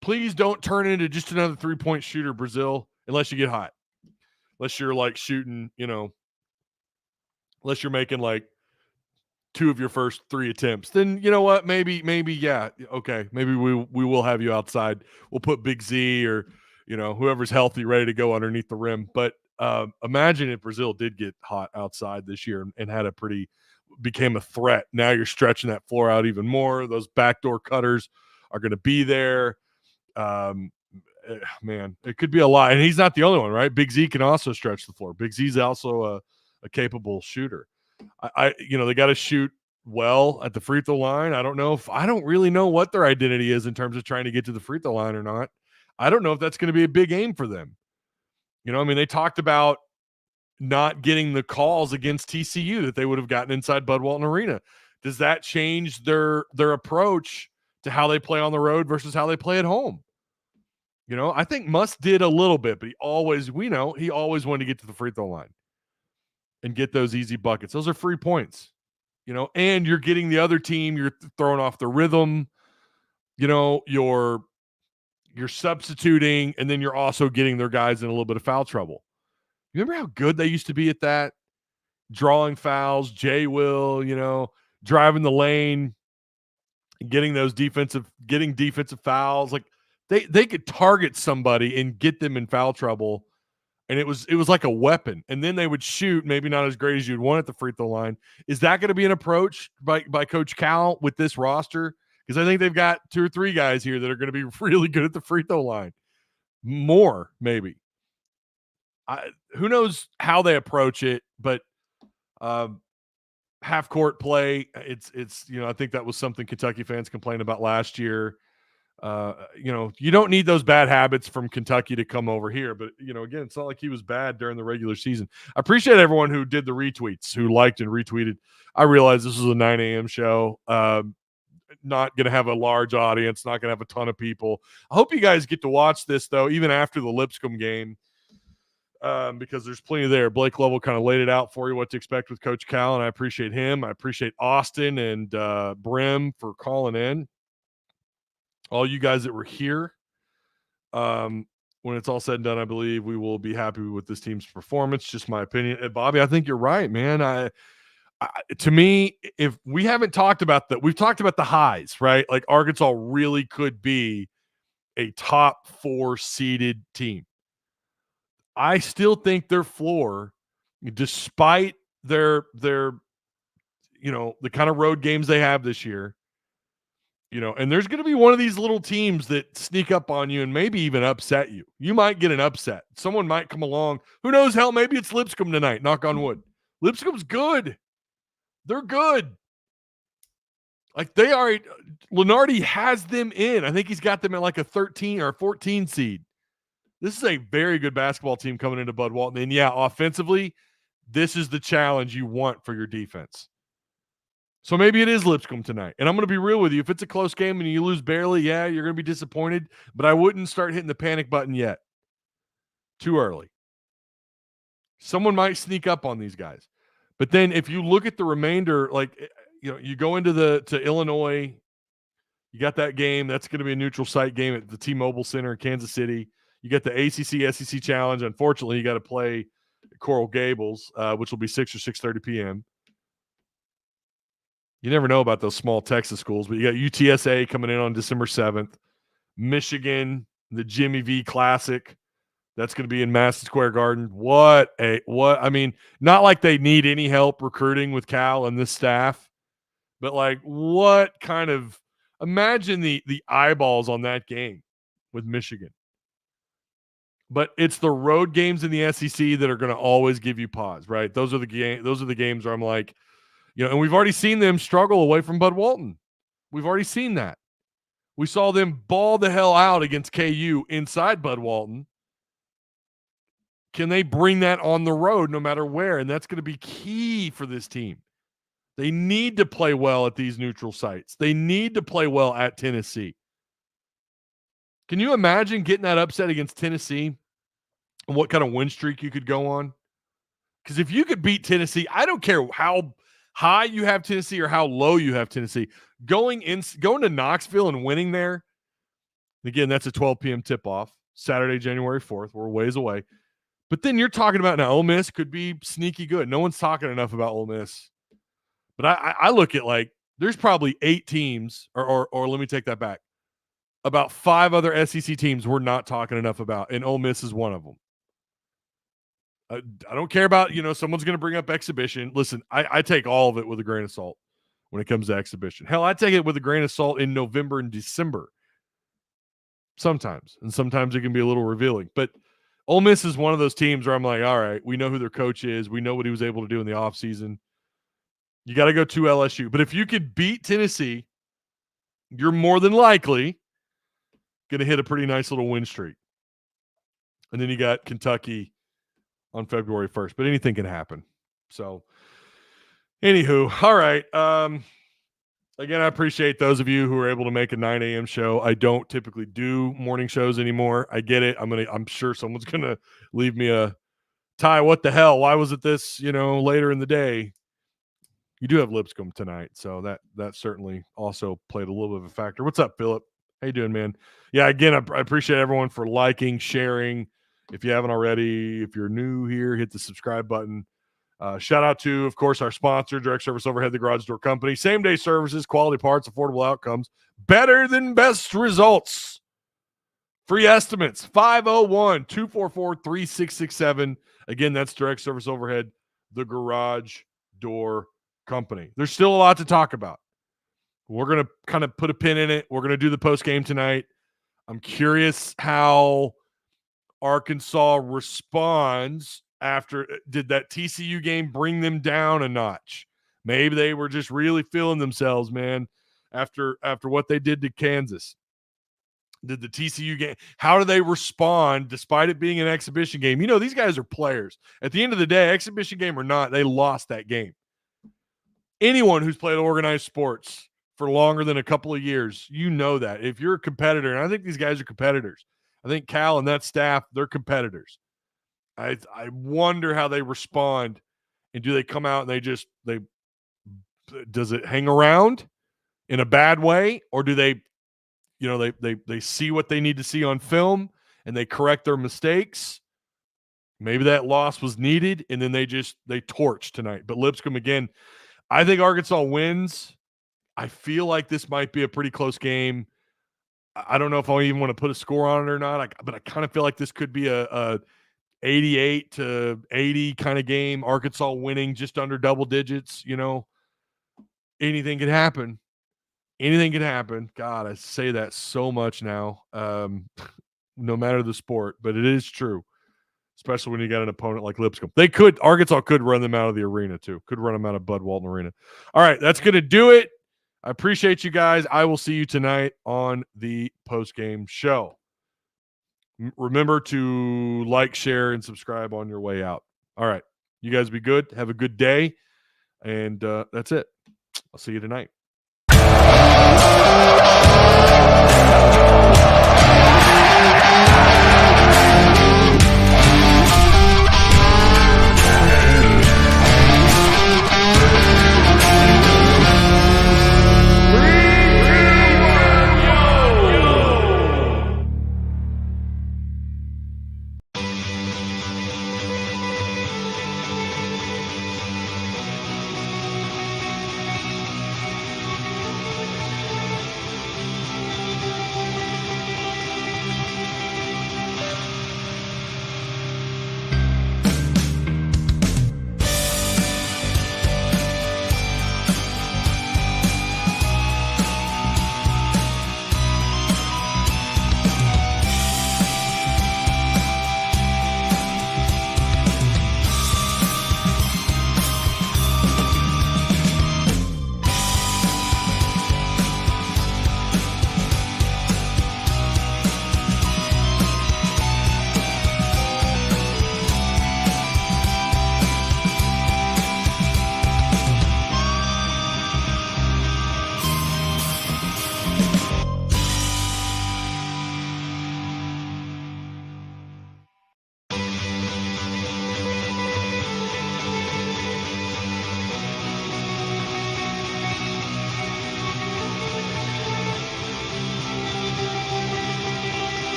Please don't turn into just another three-point shooter, Brazil, unless you get hot. Unless you're, like, shooting, unless you're making, like, 2 of your first 3 attempts, then you know what? Maybe, yeah, okay. Maybe we will have you outside. We'll put Big Z or whoever's healthy, ready to go underneath the rim. But imagine if Brazil did get hot outside this year and became a threat. Now you're stretching that floor out even more. Those backdoor cutters are going to be there. Man, it could be a lot. And he's not the only one, right? Big Z can also stretch the floor. Big Z's also a capable shooter. They got to shoot well at the free throw line. I don't really know what their identity is in terms of trying to get to the free throw line or not. I don't know if that's going to be a big aim for them. They talked about not getting the calls against TCU that they would have gotten inside Bud Walton Arena. Does that change their approach to how they play on the road versus how they play at home? I think Muss did a little bit, but he always wanted to get to the free throw line and get those easy buckets. Those are free points, and you're getting the other team, you're throwing off the rhythm, you're substituting, and then you're also getting their guys in a little bit of foul trouble. You remember how good they used to be at that? drawing fouls, Jay Will, driving the lane, getting defensive fouls. Like they could target somebody and get them in foul trouble. And it was like a weapon. And then they would shoot, maybe not as great as you'd want at the free throw line. Is that going to be an approach by Coach Cal with this roster? Because I think they've got 2 or 3 guys here that are going to be really good at the free throw line. More, maybe. Who knows how they approach it, but half court play, it's I think that was something Kentucky fans complained about last year. You don't need those bad habits from Kentucky to come over here, but again, it's not like he was bad during the regular season. I appreciate everyone who did the retweets, who liked and retweeted. I realize this is a 9 a.m. show. Not going to have a large audience, not going to have a ton of people. I hope you guys get to watch this, though, even after the Lipscomb game, because there's plenty there. Blake Lovell kind of laid it out for you what to expect with Coach Cal, and I appreciate him. I appreciate Austin and Brim for calling in. All you guys that were here. When it's all said and done, I believe we will be happy with this team's performance. Just my opinion. And Bobby, I think you're right, man. To me, if we haven't talked about we've talked about the highs, right? Like Arkansas really could be a top 4 seeded team. I still think their floor, despite their the kind of road games they have this year, and there's going to be one of these little teams that sneak up on you and maybe even upset you. You might get an upset. Someone might come along. Who knows? Hell, maybe it's Lipscomb tonight. Knock on wood. Lipscomb's good. They're good. Like they are. Lenardi has them in. I think he's got them at like a 13 or 14 seed. This is a very good basketball team coming into Bud Walton. And yeah, offensively, this is the challenge you want for your defense. So maybe it is Lipscomb tonight. And I'm going to be real with you. If it's a close game and you lose barely, yeah, you're going to be disappointed. But I wouldn't start hitting the panic button yet. Too early. Someone might sneak up on these guys. But then if you look at the remainder, like, you go into to Illinois, you got that game. That's going to be a neutral site game at the T-Mobile Center in Kansas City. You got the ACC SEC Challenge. Unfortunately, you got to play Coral Gables, which will be 6 or 6:30 p.m. You never know about those small Texas schools, but you got UTSA coming in on December 7th. Michigan, the Jimmy V Classic. That's going to be in Madison Square Garden. I mean, not like they need any help recruiting with Cal and this staff, but like what kind of – imagine the eyeballs on that game with Michigan. But it's the road games in the SEC that are going to always give you pause, right? Those are the games where I'm like, and we've already seen them struggle away from Bud Walton. We've already seen that. We saw them ball the hell out against KU inside Bud Walton. Can they bring that on the road no matter where? And that's going to be key for this team. They need to play well at these neutral sites. They need to play well at Tennessee. Can you imagine getting that upset against Tennessee and what kind of win streak you could go on? Because if you could beat Tennessee, I don't care how high you have Tennessee or how low you have Tennessee. Going to Knoxville and winning there, again, that's a 12 p.m. tip-off, Saturday, January 4th. We're ways away. But then you're talking about now Ole Miss could be sneaky good. No one's talking enough about Ole Miss. But I look at like there's probably 8 teams, or let me take that back. About 5 other SEC teams we're not talking enough about, and Ole Miss is one of them. I don't care about, someone's going to bring up exhibition. Listen, I take all of it with a grain of salt when it comes to exhibition. Hell, I take it with a grain of salt in November and December. Sometimes. And sometimes it can be a little revealing. But Ole Miss is one of those teams where I'm like, all right, we know who their coach is. We know what he was able to do in the offseason. You got to go to LSU. But if you could beat Tennessee, you're more than likely going to hit a pretty nice little win streak. And then you got Kentucky on February 1st. But anything can happen. So, anywho, all right. Again, I appreciate those of you who are able to make a 9 a.m. show. I don't typically do morning shows anymore. I get it. I'm sure someone's gonna leave me a Ty. What the hell? Why was it this? Later in the day. You do have Lipscomb tonight, so that certainly also played a little bit of a factor. What's up, Philip? How you doing, man? Yeah, again, I appreciate everyone for liking, sharing. If you haven't already, if you're new here, hit the subscribe button. Shout out to, of course, our sponsor, Direct Service Overhead, the Garage Door Company. Same-day services, quality parts, affordable outcomes, better than best results. Free estimates, 501-244-3667. Again, that's Direct Service Overhead, the Garage Door Company. There's still a lot to talk about. We're going to kind of put a pin in it. We're going to do the post-game tonight. I'm curious how Arkansas responds after. Did that TCU game bring them down a notch? Maybe they were just really feeling themselves, man, after what they did to Kansas. Did the TCU game, how do they respond despite it being an exhibition game? You know, these guys are players. At the end of the day, exhibition game or not, they lost that game. Anyone who's played organized sports for longer than a couple of years, you know that. If you're a competitor, and I think these guys are competitors. I think Cal and that staff, they're competitors. I wonder how they respond, and do they come out and does it hang around in a bad way, or do they, you know, they see what they need to see on film and they correct their mistakes? Maybe that loss was needed, and then they torch tonight. But Lipscomb, again, I think Arkansas wins. I feel like this might be a pretty close game. I don't know if I even want to put a score on it or not, but I kind of feel like this could be a 88-80 kind of game. Arkansas winning just under double digits. You know, anything could happen. Anything can happen. God, I say that so much now, no matter the sport, but it is true, especially when you got an opponent like Lipscomb. Arkansas could run them out of the arena too. Could run them out of Bud Walton Arena. All right, that's going to do it. I appreciate you guys. I will see you tonight on the post-game show. Remember to like, share, and subscribe on your way out. All right, you guys be good. Have a good day, and that's it. I'll see you tonight.